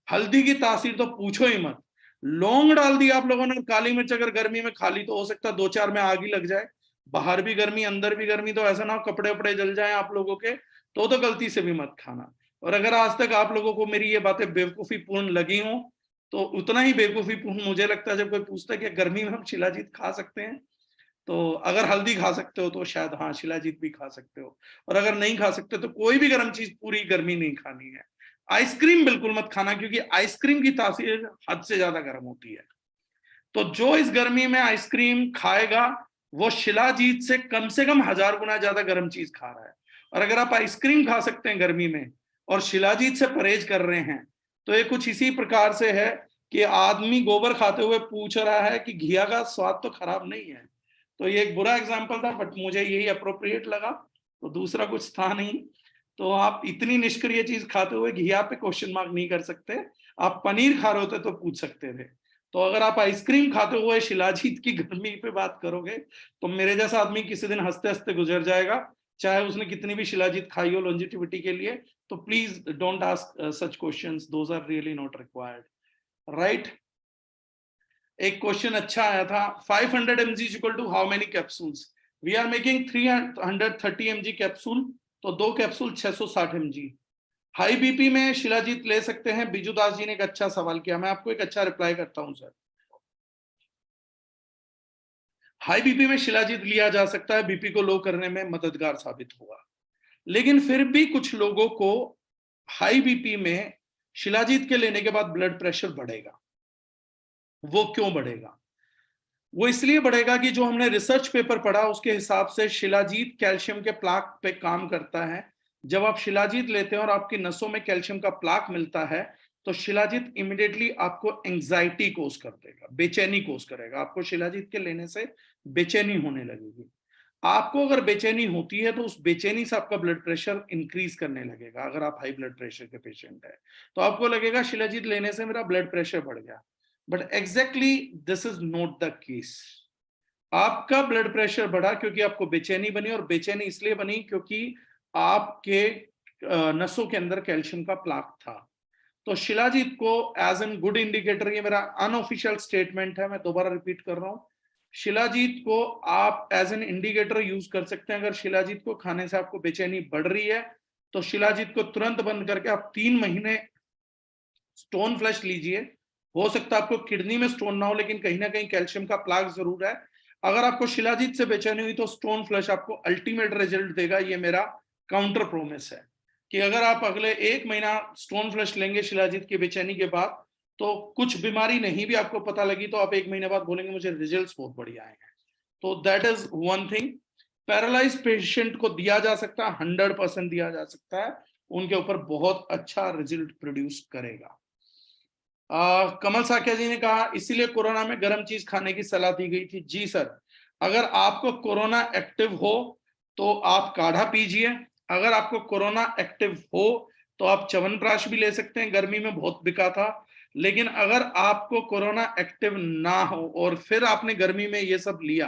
हल्दी की तासीर तो पूछो ही मत। लौंग डाल दी आप लोगों ने, काली मिर्च अगर गर्मी में खा ली तो हो सकता है 2-4 में आग ही लग जाए। बाहर भी गर्मी अंदर भी गर्मी, तो ऐसा ना हो कपड़े वपड़े जल जाएं आप लोगों के, तो गलती से भी मत खाना। और अगर आज तक आप लोगों को मेरी ये बातें बेवकूफी पूर्ण लगी हो, तो उतना ही बेवकूफी पूर्ण मुझे लगता है जब कोई पूछता है कि गर्मी में हम शिलाजीत खा सकते हैं। तो अगर हल्दी खा सकते हो तो शायद हाँ शिलाजीत भी खा सकते हो, और अगर नहीं खा सकते तो कोई भी गर्म चीज पूरी गर्मी नहीं खानी है। आइसक्रीम बिल्कुल मत खाना, क्योंकि आइसक्रीम की तासीर हद से ज्यादा गर्म होती है। तो जो इस गर्मी में आइसक्रीम खाएगा वो शिलाजीत से कम 1000 गुना ज्यादा गर्म चीज खा रहा है। और अगर आप आइसक्रीम खा सकते हैं गर्मी में और शिलाजीत से परहेज कर रहे हैं, तो ये कुछ इसी प्रकार से है कि आदमी गोबर खाते हुए पूछ रहा है कि घिया का स्वाद तो खराब नहीं है। तो ये एक बुरा एग्जाम्पल था, बट मुझे यही अप्रोप्रिएट लगा, तो दूसरा कुछ था नहीं। तो आप इतनी निष्क्रिय चीज खाते हुए घिया पे क्वेश्चन मार्क नहीं कर सकते। आप पनीर खा रहे होते तो पूछ सकते थे। तो अगर आप आइसक्रीम खाते हुए शिलाजीत की गर्मी पे बात करोगे तो मेरे जैसा आदमी किसी दिन हंसते हंसते गुजर जाएगा, चाहे उसने कितनी भी शिलाजीत खाई हो लॉन्जिटिविटी के लिए। तो please don't ask such questions, those are really not required, right. एक क्वेश्चन अच्छा आया था, 500 mg is equal to how many capsules? We are making 330 mg capsule, तो 2 कैप्सूल 660 mg। हाई बीपी में शिलाजीत ले सकते हैं? बिजू दास जी ने एक अच्छा सवाल किया, मैं आपको एक अच्छा रिप्लाई करता हूं सर। हाई बीपी में शिलाजीत लिया जा सकता है, बीपी को लो करने में मददगार साबित होगा। लेकिन फिर भी कुछ लोगों को हाई बीपी में शिलाजीत के लेने के बाद ब्लड प्रेशर बढ़ेगा। वो क्यों बढ़ेगा? वो इसलिए बढ़ेगा कि जो हमने रिसर्च पेपर पढ़ा उसके हिसाब से शिलाजीत कैल्शियम के प्लाक पे काम करता है। जब आप शिलाजीत लेते हैं और आपकी नसों में कैल्शियम का प्लाक मिलता है, तो शिलाजीत इमिडिएटली आपको एंजाइटी कोज कर देगा, बेचैनी कोज करेगा, आपको शिलाजीत के लेने से बेचैनी होने लगेगी। आपको अगर बेचैनी होती है तो उस बेचैनी से आपका ब्लड प्रेशर इंक्रीज करने लगेगा। अगर आप हाई ब्लड प्रेशर के पेशेंट है तो आपको लगेगा शिलाजीत लेने से मेरा ब्लड प्रेशर बढ़ गया, but exactly this is not the case. आपका ब्लड प्रेशर बढ़ा क्योंकि आपको बेचैनी बनी, और बेचैनी इसलिए बनी क्योंकि आपके नसों के अंदर कैल्शियम का प्लाक था। तो शिलाजीत को एज एन गुड इंडिकेटर, ये मेरा अनऑफिशियल स्टेटमेंट है, मैं दोबारा रिपीट कर रहा हूं, शिलाजीत को आप एज एन इंडिकेटर यूज कर सकते हैं। अगर शिलाजीत को खाने से आपको बेचैनी बढ़ रही है तो शिलाजीत को तुरंत बंद करके आप 3 महीने स्टोन फ्लैश लीजिए। हो सकता है आपको किडनी में स्टोन ना हो, लेकिन कहीं ना कहीं कैल्शियम का प्लाक जरूर है। अगर आपको शिलाजीत से बेचैनी हुई तो स्टोन फ्लैश आपको अल्टीमेट रिजल्ट देगा। ये मेरा काउंटर प्रोमिस है कि अगर आप अगले 1 महीना स्टोन फ्लैश लेंगे शिलाजीत की बेचैनी के बाद, तो कुछ बीमारी नहीं भी आपको पता लगी तो आप 1 महीने बाद बोलेंगे मुझे रिजल्ट्स बहुत बढ़िया आए हैं। तो that is one thing. Paralyse patient को दिया जा सकता है, 100% दिया जा सकता है, उनके ऊपर बहुत अच्छा रिजल्ट प्रोड्यूस करेगा। कमल साकिया जी ने कहा इसीलिए कोरोना में गर्म चीज खाने की सलाह दी गई थी। जी सर, अगर आपको कोरोना एक्टिव हो तो आप काढ़ा पीजिए, अगर आपको कोरोना एक्टिव हो तो आप च्यवनप्राश भी ले सकते हैं, गर्मी में बहुत बिका था। लेकिन अगर आपको कोरोना एक्टिव ना हो और फिर आपने गर्मी में ये सब लिया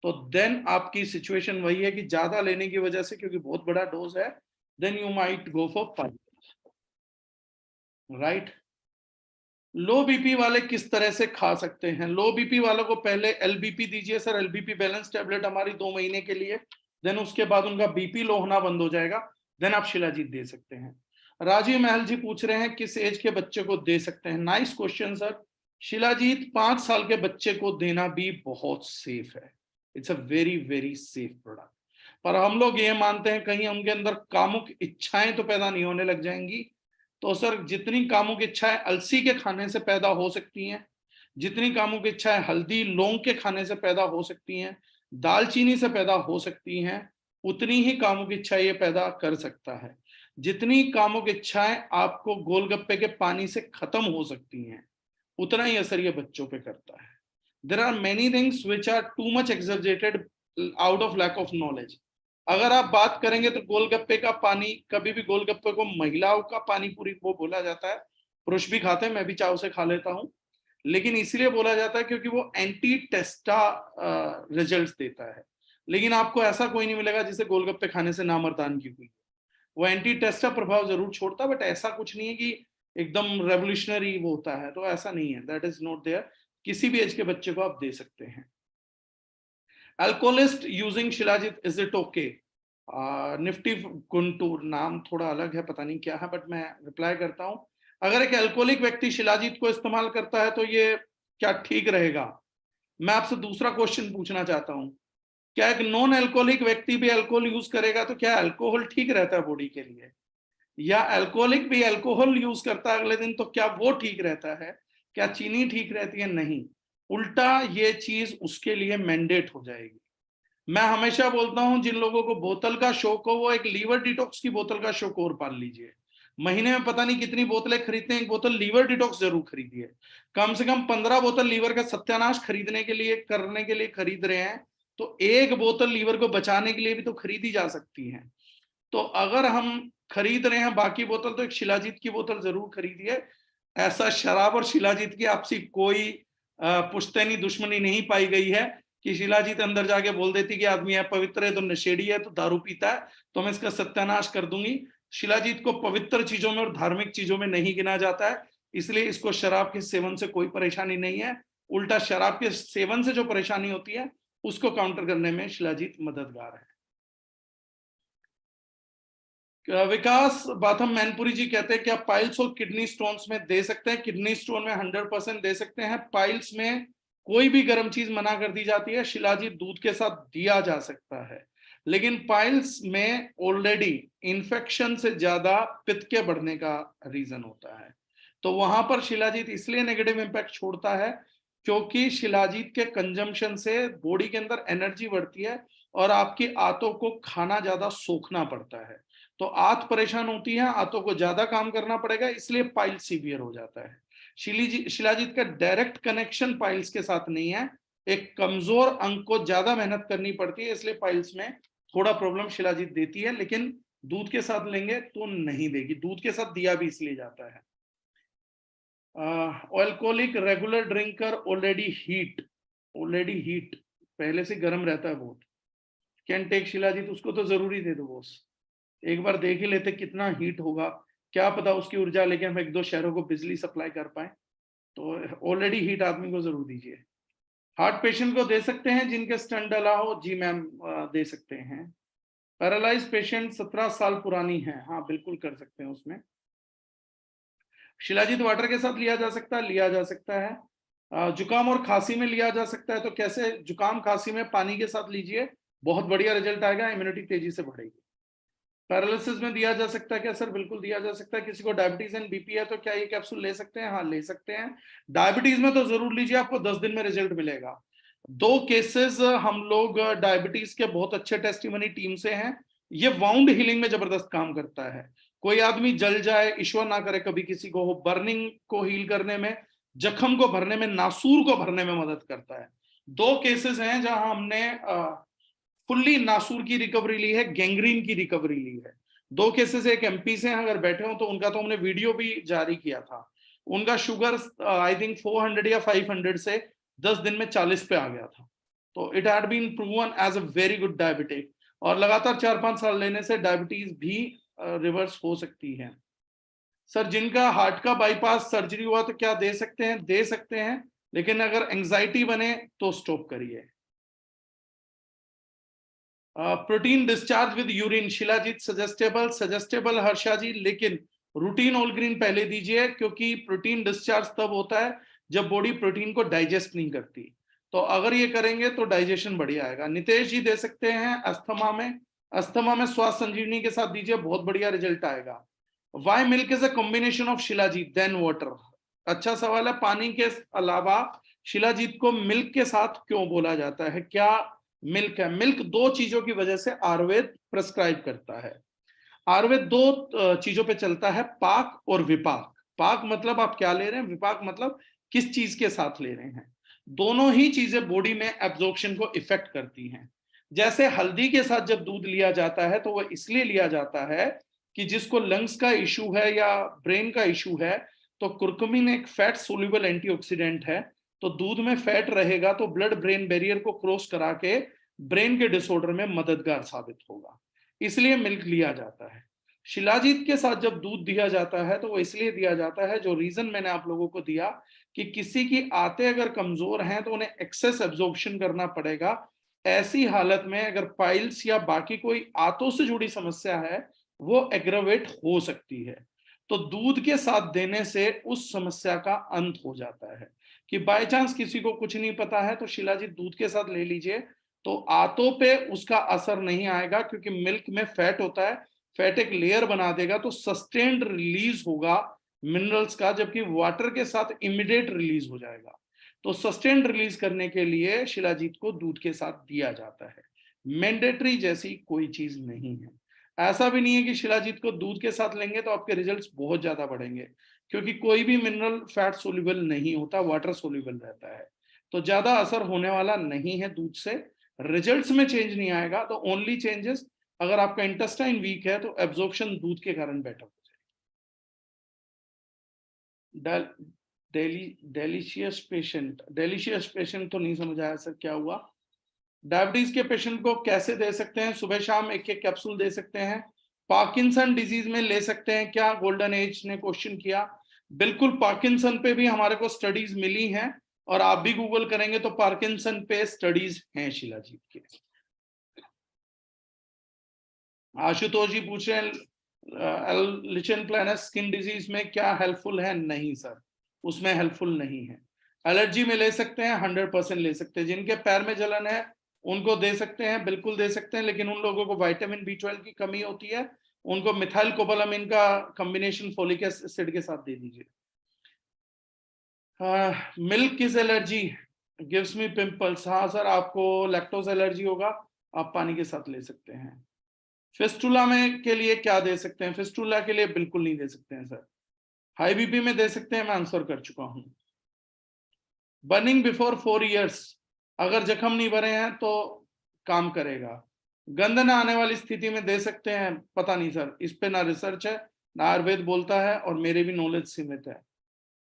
तो देन आपकी सिचुएशन वही है कि ज्यादा लेने की वजह से, क्योंकि बहुत बड़ा डोज है, then you might go for fight, right. Low BP वाले किस तरह से खा सकते हैं? लो बीपी वालों को पहले एलबीपी दीजिए सर, एलबीपी बैलेंस टेबलेट हमारी 2 महीने के लिए, देन उसके बाद उनका बीपी लो होना बंद हो जाएगा, देन आप शिलाजीत दे सकते हैं। राजीव महल जी पूछ रहे हैं किस एज के बच्चे को दे सकते हैं? Nice question sir. शिलाजीत 5 साल के बच्चे को देना भी बहुत सेफ है, it's a very very safe product. पर हम लोग ये मानते हैं कहीं उनके अंदर कामुक इच्छाएं तो पैदा नहीं होने लग जाएंगी। तो सर जितनी कामुक इच्छाएं अलसी के खाने से पैदा हो सकती हैं, जितनी कामुक इच्छाएं हल्दी लौंग के खाने से पैदा हो सकती हैं, दालचीनी से पैदा हो सकती हैं, उतनी ही कामुक इच्छा ये पैदा कर सकता है। जितनी कामुक इच्छाएं आपको गोलगप्पे के पानी से खत्म हो सकती हैं, उतना ही असर ये बच्चों पे करता है। There are many things which are too much exaggerated out of lack of knowledge. अगर आप बात करेंगे तो गोलगप्पे का पानी, कभी भी गोलगप्पे को महिलाओं का पानी पूरी वो बोला जाता है, पुरुष भी खाते हैं, मैं भी चाव से खा लेता हूं, लेकिन इसलिए बोला जाता है क्योंकि वो एंटी टेस्टा रिजल्ट्स देता है। लेकिन आपको ऐसा कोई नहीं मिलेगा जिसे गोलगप्पे खाने से नामर्दान की हुई। वो एंटी टेस्टा प्रभाव जरूर छोड़ता, बट ऐसा कुछ नहीं है कि एकदम रेवोल्यूशनरी वो होता है, तो ऐसा नहीं है, दैट इज नॉट देयर। किसी भी एज के बच्चे को आप दे सकते हैं। Alcoholist using shilajit, is it okay? Nifty Guntur, नाम थोड़ा अलग है, पता नहीं क्या है, बट मैं रिप्लाई करता हूं। अगर एक अल्कोहलिक व्यक्ति शिलाजीत को इस्तेमाल करता है तो ये क्या ठीक रहेगा? मैं आपसे दूसरा क्वेश्चन पूछना चाहता हूं, क्या एक नॉन अल्कोहलिक व्यक्ति भी अल्कोहल यूज करेगा तो क्या अल्कोहल ठीक रहता है बॉडी के लिए? या अल्कोहलिक भी अल्कोहल यूज करता है अगले दिन तो क्या वो ठीक रहता है? क्या चीनी ठीक रहती है? नहीं, उल्टा ये चीज उसके लिए मैंडेट हो जाएगी। मैं हमेशा बोलता हूं जिन लोगों को बोतल का शौक हो वो एक लीवर डिटॉक्स की बोतल का शौक और पाल लीजिए। महीने में पता नहीं कितनी बोतलें खरीदते हैं, एक बोतल लीवर डिटॉक्स जरूर खरीदिए। कम से कम 15 बोतल लीवर का सत्यानाश खरीदने के लिए, करने के लिए खरीद रहे हैं, तो एक बोतल लीवर को बचाने के लिए भी तो खरीदी जा सकती है। तो अगर हम खरीद रहे हैं बाकी बोतल, तो एक शिलाजीत की बोतल जरूर खरीदिए। ऐसा शराब और शिलाजीत की आपसी कोई पुश्तैनी दुश्मनी नहीं पाई गई है कि शिलाजीत अंदर जाके बोल देती कि आदमी है पवित्र है तो नशेड़ी है तो दारू पीता है, तो मैं इसका सत्यानाश कर दूंगी। शिलाजीत को पवित्र चीजों में और धार्मिक चीजों में नहीं गिना जाता है, इसलिए इसको शराब के सेवन से कोई परेशानी नहीं है। उल्टा शराब के सेवन से जो परेशानी होती है उसको काउंटर करने में शिलाजीत मददगार है। विकास बाथम मैनपुरी जी कहते हैं कि आप पाइल्स और किडनी स्टोन्स में दे सकते हैं? किडनी स्टोन में 100% दे सकते हैं। पाइल्स में कोई भी गर्म चीज मना कर दी जाती है, शिलाजीत दूध के साथ दिया जा सकता है। लेकिन पाइल्स में ऑलरेडी इन्फेक्शन से ज्यादा पित्त के बढ़ने का रीजन होता है, तो वहां पर शिलाजीत इसलिए नेगेटिव इंपैक्ट छोड़ता है क्योंकि शिलाजीत के कंजम्पशन से बॉडी के अंदर एनर्जी बढ़ती है और आपकी आंतों को खाना ज्यादा सोखना पड़ता है। तो आंत परेशान होती है, आंतों को ज्यादा काम करना पड़ेगा, इसलिए पाइल सीवियर हो जाता है। शिलाजीत का डायरेक्ट कनेक्शन पाइल्स के साथ नहीं है, एक कमजोर अंग को ज्यादा मेहनत करनी पड़ती है, इसलिए पाइल्स में थोड़ा प्रॉब्लम शिलाजीत देती है, लेकिन दूध के साथ लेंगे तो नहीं देगी। दूध के साथ दिया भी इसलिए जाता है। Alcoholic regular drinker already heat, पहले से गर्म रहता है बहुत, कैन टेक शिलाजीत, उसको तो जरूरी दे दो बॉस, एक बार देख ही लेते कितना हीट होगा, क्या पता उसकी ऊर्जा लेके हम 1-2 शहरों को बिजली सप्लाई कर पाए। तो ऑलरेडी हीट आदमी को जरूर दीजिए। हार्ट पेशेंट को दे सकते हैं जिनके स्टंट डला हो, जी मैम दे सकते हैं। पैरालाइज पेशेंट 17 साल पुरानी है, हाँ बिल्कुल कर सकते हैं उसमें। शिलाजीत वाटर के साथ लिया जा सकता है। जुकाम और खांसी में लिया जा सकता है, तो कैसे? जुकाम खांसी में पानी के साथ लीजिए, बहुत बढ़िया रिजल्ट आएगा, इम्यूनिटी तेजी से बढ़ेगी। पैरालिसिस में दिया जा सकता है क्या सर? बिल्कुल दिया जा सकता है। किसी को डायबिटीज एंड बीपी है तो क्या ये कैप्सूल ले सकते हैं? हाँ ले सकते हैं। डायबिटीज में तो जरूर लीजिए, आपको 10 दिन में रिजल्ट मिलेगा। 2 केसेस हम लोग डायबिटीज के बहुत अच्छे टेस्टिमनी टीम से हैं, ये वाउंड हीलिंग में जबरदस्त काम करता है। कोई आदमी जल जाए, ईश्वर ना करे कभी किसी को हो, बर्निंग को हील करने में, जख्म को भरने में, नासूर को भरने में मदद करता है। 2 केसेस हैं जहां हमने फुल्ली नासूर की रिकवरी ली है, गैंग्रीन की रिकवरी ली है। 2 केसेस एक एमपी से, अगर बैठे हो तो उनका तो हमने वीडियो भी जारी किया था। उनका शुगर आई थिंक 400 या 500 से 10 दिन में 40 पे आ गया था। तो it had been proven as a very good diabetic, और लगातार 4-5 साल लेने से डायबिटीज भी रिवर्स हो सकती है। सर जिनका हार्ट का बाईपास सर्जरी हुआ तो क्या दे सकते हैं? दे सकते हैं, लेकिन अगर एंजाइटी बने तो स्टॉप करिए। Protein discharge with urine, shilajit suggestable Harsha ji, लेकिन रूटीन ऑल ग्रीन पहले दीजिए, क्योंकि प्रोटीन डिस्चार्ज तब होता है जब बॉडी प्रोटीन को डाइजेस्ट नहीं करती। तो अगर ये करेंगे तो डाइजेशन बढ़िया आएगा। नितेश जी दे सकते हैं अस्थमा में स्वास्थ्य संजीवनी के साथ दीजिए, बहुत बढ़िया रिजल्ट आएगा। Why milk is a combination of shilajit then water, अच्छा सवाल है। पानी के अलावा शिलाजीत को मिल्क के साथ क्यों बोला जाता है? क्या मिल्क है? मिल्क 2 चीजों की वजह से आयुर्वेद प्रेस्क्राइब करता है। आयुर्वेद 2 चीजों पे चलता है, पाक और विपाक। पाक मतलब आप क्या ले रहे हैं, विपाक मतलब किस चीज के साथ ले रहे हैं। दोनों ही चीजें बॉडी में एब्जॉर्प्शन को इफेक्ट करती हैं। जैसे हल्दी के साथ जब दूध लिया जाता है तो वह इसलिए लिया जाता है कि जिसको लंग्स का इशू है या ब्रेन का इशू है, तो कुरकुमिन एक फैट सोल्यूबल एंटीऑक्सीडेंट है, तो दूध में फैट रहेगा तो ब्लड ब्रेन बैरियर को क्रॉस करा के ब्रेन के डिसऑर्डर में मददगार साबित होगा, इसलिए मिल्क लिया जाता है। शिलाजीत के साथ जब दूध दिया जाता है तो वो इसलिए दिया जाता है, जो रीजन मैंने आप लोगों को दिया, कि किसी की आंतें अगर कमजोर हैं तो उन्हें एक्सेस एब्जॉर्प्शन करना पड़ेगा। ऐसी हालत में अगर पाइल्स या बाकी कोई आंतों से जुड़ी समस्या है वो एग्रावेट हो सकती है, तो दूध के साथ देने से उस समस्या का अंत हो जाता है। कि बाय चांस किसी को कुछ नहीं पता है तो शिलाजीत दूध के साथ ले लीजिए, तो आंतों पे उसका असर नहीं आएगा, क्योंकि मिल्क में फैट होता है, फैट एक लेयर बना देगा, तो सस्टेन्ड रिलीज होगा मिनरल्स का, जबकि वाटर के साथ इमीडिएट रिलीज हो जाएगा। तो सस्टेन्ड रिलीज करने के लिए शिलाजीत को दूध के साथ दिया जाता है, मैंडेटरी जैसी कोई चीज नहीं है। ऐसा भी नहीं है कि शिलाजीत को दूध के साथ लेंगे तो आपके रिजल्ट्स बहुत ज्यादा बढ़ेंगे, क्योंकि कोई भी मिनरल फैट सोल्यूबल नहीं होता, वाटर सोल्यूबल रहता है, तो ज्यादा असर होने वाला नहीं है दूध से। रिजल्ट्स में चेंज नहीं आएगा, तो ओनली चेंजेस अगर आपका इंटेस्टाइन वीक है तो एब्जॉर्प्शन दूध के कारण बेटर हो जाएगी। डेलिशियस पेशेंट तो नहीं समझ आया सर क्या हुआ। डायबिटीज के पेशेंट को कैसे दे सकते हैं? सुबह शाम 1-1 कैप्सूल दे सकते हैं। पार्किंसन डिजीज में ले सकते हैं क्या? गोल्डन एज ने क्वेश्चन किया। बिल्कुल, पार्किंसन पे भी हमारे को स्टडीज मिली हैं, और आप भी गूगल करेंगे तो पार्किंसन पे स्टडीज हैं शिलाजीत के। आशुतोष जी पूछ रहे हैं लिचन प्लानस स्किन डिजीज में क्या हेल्पफुल है? नहीं सर, उसमें हेल्पफुल नहीं है। एलर्जी में ले सकते हैं, 100% ले सकते हैं। जिनके पैर में जलन है उनको दे सकते हैं, बिल्कुल दे सकते हैं, लेकिन उन लोगों को विटामिन B12 की कमी होती है, उनको मिथाइल कोबालामिन का कॉम्बिनेशन फोलिक एसिड के साथ दे दीजिए। मिल्क किस एलर्जी गिव्स मी पिंपल्स? हाँ सर, आपको लैक्टोज एलर्जी होगा, आप पानी के साथ ले सकते हैं। फिस्टुला में के लिए क्या दे सकते हैं? फिस्टुला के लिए बिल्कुल नहीं दे सकते हैं सर। हाई बीपी में दे सकते हैं, मैं आंसर कर चुका हूं। बर्निंग बिफोर 4 इयर्स, अगर जख्म नहीं भरे हैं तो काम करेगा। गंध ना आने वाली स्थिति में दे सकते हैं, पता नहीं सर, इस पे ना रिसर्च है ना आयुर्वेद बोलता है और मेरे भी नॉलेज सीमित है।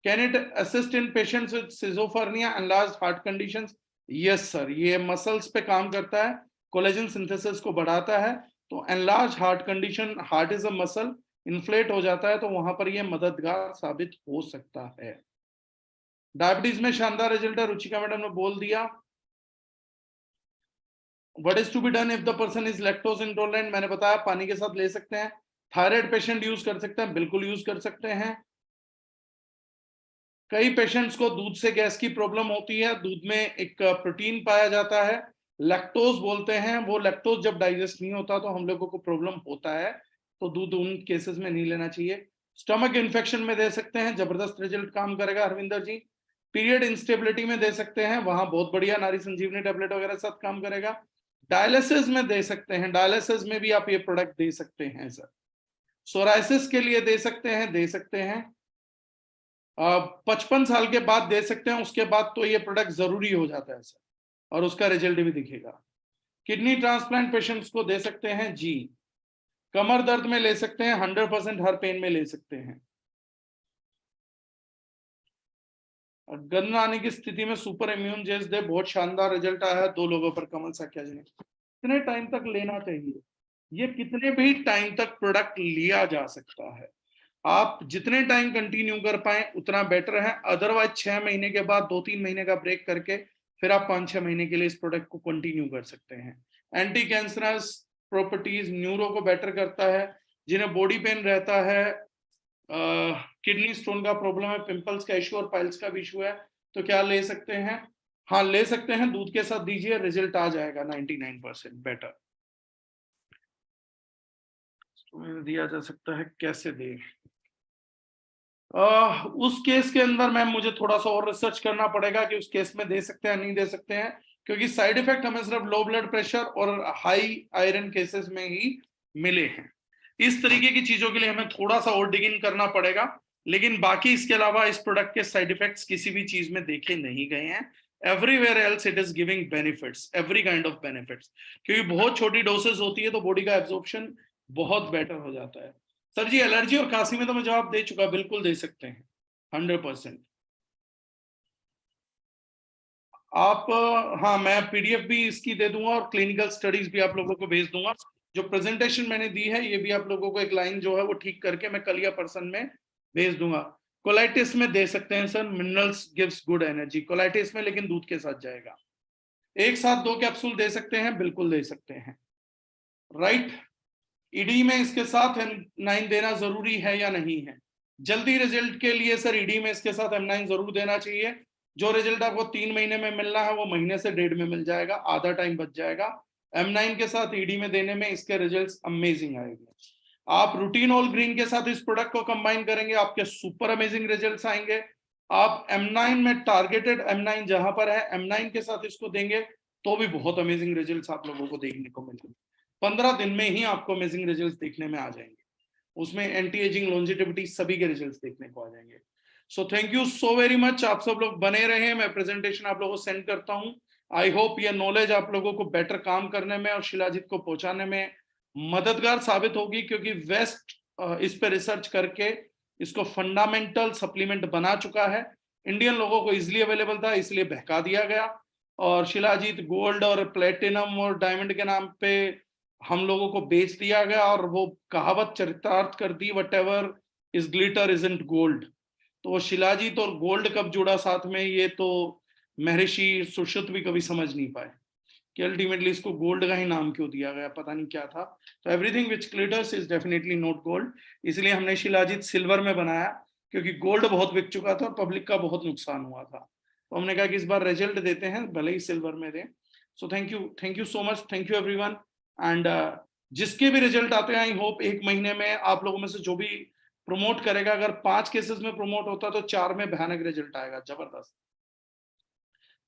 Can it assist in patients with schizophrenia enlarged heart conditions? Yes sir, ये मसल्स पे काम करता है, कोलेजन सिंथेसिस को बढ़ाता है। तो enlarge heart condition, heart is a muscle, inflate हो जाता है तो वहां पर ये मददगार साबित हो सकता है। डायबिटीज में शानदार रिजल्ट है, रुचिका मैडम ने बोल दिया। What is to be done if the person is lactose intolerant? मैंने बताया पानी के साथ ले सकते हैं। थायराइड पेशेंट यूज कर सकते हैं, बिल्कुल यूज कर सकते हैं। कई पेशेंट्स को दूध से गैस की प्रॉब्लम होती है, दूध में एक प्रोटीन पाया जाता है, लैक्टोज बोलते हैं, वो लैक्टोज जब डाइजेस्ट नहीं होता तो हम लोगों को प्रॉब्लम होता है, तो दूध उन केसेस में नहीं लेना चाहिए। स्टमक इन्फेक्शन में दे सकते हैं, जबरदस्त रिजल्ट काम करेगा हरविंदर जी। पीरियड इंस्टेबिलिटी में दे सकते हैं, वहां बहुत बढ़िया नारी संजीवनी टेबलेट वगैरह साथ काम करेगा। डायलिसिस में दे सकते हैं, डायलिसिस में भी आप ये प्रोडक्ट दे सकते हैं सर। सोराइसिस के लिए दे सकते हैं 55 साल के बाद दे सकते हैं, उसके बाद तो ये प्रोडक्ट जरूरी हो जाता है सर, और उसका रिजल्ट भी दिखेगा। किडनी ट्रांसप्लांट पेशेंट्स को दे सकते हैं जी। कमर दर्द में ले सकते हैं, 100% हर पेन में ले सकते हैं। गंध आने की स्थिति में सुपर इम्यून जेल्स दे, बहुत शानदार रिजल्ट आया है 2 लोगों पर, कमल साक्या जी ने। कितने टाइम तक लेना चाहिए? ये कितने भी टाइम तक प्रोडक्ट लिया जा सकता है, आप जितने टाइम कंटिन्यू कर पाए उतना बेटर है। अदरवाइज 6 महीने के बाद 2-3 महीने का ब्रेक करके फिर आप 5-6 महीने के लिए इस प्रोडक्ट को कंटिन्यू कर सकते हैं। एंटी कैंसरस प्रॉपर्टीज, न्यूरो को बेटर करता है। जिन्हें बॉडी पेन रहता है, किडनी स्टोन का प्रॉब्लम है, पिंपल्स का इशू और पाइल्स का भी इशू है, तो क्या ले सकते हैं? हाँ ले सकते हैं, दूध के साथ दीजिए, रिजल्ट आ जाएगा 99% बेटर। दिया जा सकता है, कैसे दे? उस केस के अंदर मैम मुझे थोड़ा सा और रिसर्च करना पड़ेगा कि उस केस में दे सकते हैं नहीं दे सकते हैं, क्योंकि साइड इफेक्ट हमें सिर्फ लो ब्लड प्रेशर और हाई आयरन केसेस में ही मिले हैं। इस तरीके की चीजों के लिए हमें थोड़ा सा और डिग इन करना पड़ेगा, लेकिन बाकी इसके अलावा इस प्रोडक्ट के साइड इफेक्ट्स किसी भी चीज में देखे नहीं गए हैं। Everywhere else it is giving benefits, every kind of benefits, क्योंकि बहुत छोटी डोसेस होती है तो बॉडी का एब्जॉर्प्शन बहुत बेटर हो जाता है। सर जी एलर्जी और खांसी में तो मैं जवाब दे चुका, बिल्कुल दे सकते हैं 100%। आप हाँ मैं पीडीएफ भी इसकी दे दूंगा और क्लिनिकल स्टडीज भी आप लोगों को भेज दूंगा। जो प्रेजेंटेशन मैंने दी है ये भी आप लोगों को एक लाइन जो है वो ठीक करके मैं कल या परसन में भेज दूंगा। कोलाइटिस में दे सकते हैं sir, minerals gives good energy, colitis में लेकिन दूध के साथ जाएगा। एक साथ 2 कैप्सूल दे सकते हैं, बिल्कुल दे सकते हैं, राइट। ईडी में इसके साथ M9 देना जरूरी है या नहीं है? जल्दी रिजल्ट के लिए सर ईडी में इसके साथ M9 जरूर देना चाहिए। जो रिजल्ट आपको 3 महीने में मिलना है वो महीने से 1.5 में मिल जाएगा, आधा टाइम बच जाएगा। M9 के साथ ईडी में देने में इसके रिजल्ट्स अमेजिंग आएंगे। आप रूटीन ऑल ग्रीन के साथ इस प्रोडक्ट को कंबाइन करेंगे, आपके सुपर अमेजिंग रिजल्ट्स आएंगे। आप M9 में टारगेटेड M9 जहां पर है M9 के साथ इसको देंगे तो भी बहुत अमेजिंग रिजल्ट्स आप लोगों को देखने को मिलेंगे। 15 दिन में ही आपको अमेजिंग रिजल्ट्स देखने में आ जाएंगे, उसमें एंटी एजिंग, लॉन्जेटिविटी सभी के रिजल्ट्स देखने को आ जाएंगे। So thank you so very much, आप सब लोग बने रहे, मैं प्रेजेंटेशन आप लोगों को सेंड करता हूं। आई होप ये नॉलेज आप लोगों को बेटर काम करने में और शिलाजीत को पहुंचाने में मददगार साबित होगी, क्योंकि वेस्ट इस पे रिसर्च करके इसको फंडामेंटल सप्लीमेंट बना चुका है। इंडियन लोगों को इजिली अवेलेबल था इसलिए बहका दिया गया, और शिलाजीत गोल्ड और प्लेटिनम और डायमंड के नाम पे हम लोगों को बेच दिया गया, और वो कहावत चरितार्थ कर दी, whatever is glitter isn't gold. तो वो शिलाजीत और गोल्ड कब जुड़ा साथ में, ये तो महर्षि सुश्रुत भी कभी समझ नहीं पाए कि अल्टीमेटली इसको गोल्ड का ही नाम क्यों दिया गया, पता नहीं क्या था। तो everything which glitters is definitely not gold, इसलिए हमने शिलाजीत सिल्वर में बनाया, क्योंकि गोल्ड बहुत बिक चुका था और पब्लिक का बहुत नुकसान हुआ था। तो हमने कहा कि इस बार रिजल्ट देते हैं, भले ही सिल्वर में दें। So thank you so much, thank you everyone. And जिसके भी रिजल्ट आते हैं, आई होप 1 महीने में आप लोगों में से जो भी प्रमोट करेगा, अगर 5 केसेस में प्रमोट होता तो 4 में भयानक रिजल्ट आएगा, जबरदस्त,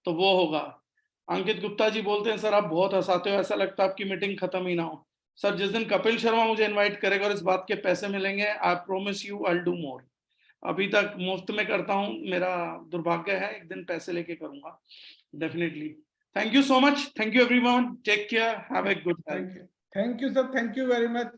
तो वो होगा। अंकित गुप्ता जी बोलते हैं सर आप बहुत हंसाते हो, ऐसा लगता है आपकी मीटिंग खत्म ही ना हो। सर जिस दिन कपिल शर्मा मुझे इनवाइट करेगा और इस बात के पैसे मिलेंगे, I promise you I will do more. अभी तक मुफ्त में करता हूँ, मेरा दुर्भाग्य है, एक दिन पैसे लेके करूंगा definitely. Thank you so much, thank you everyone, take care, have a good thank you sir, thank you very much.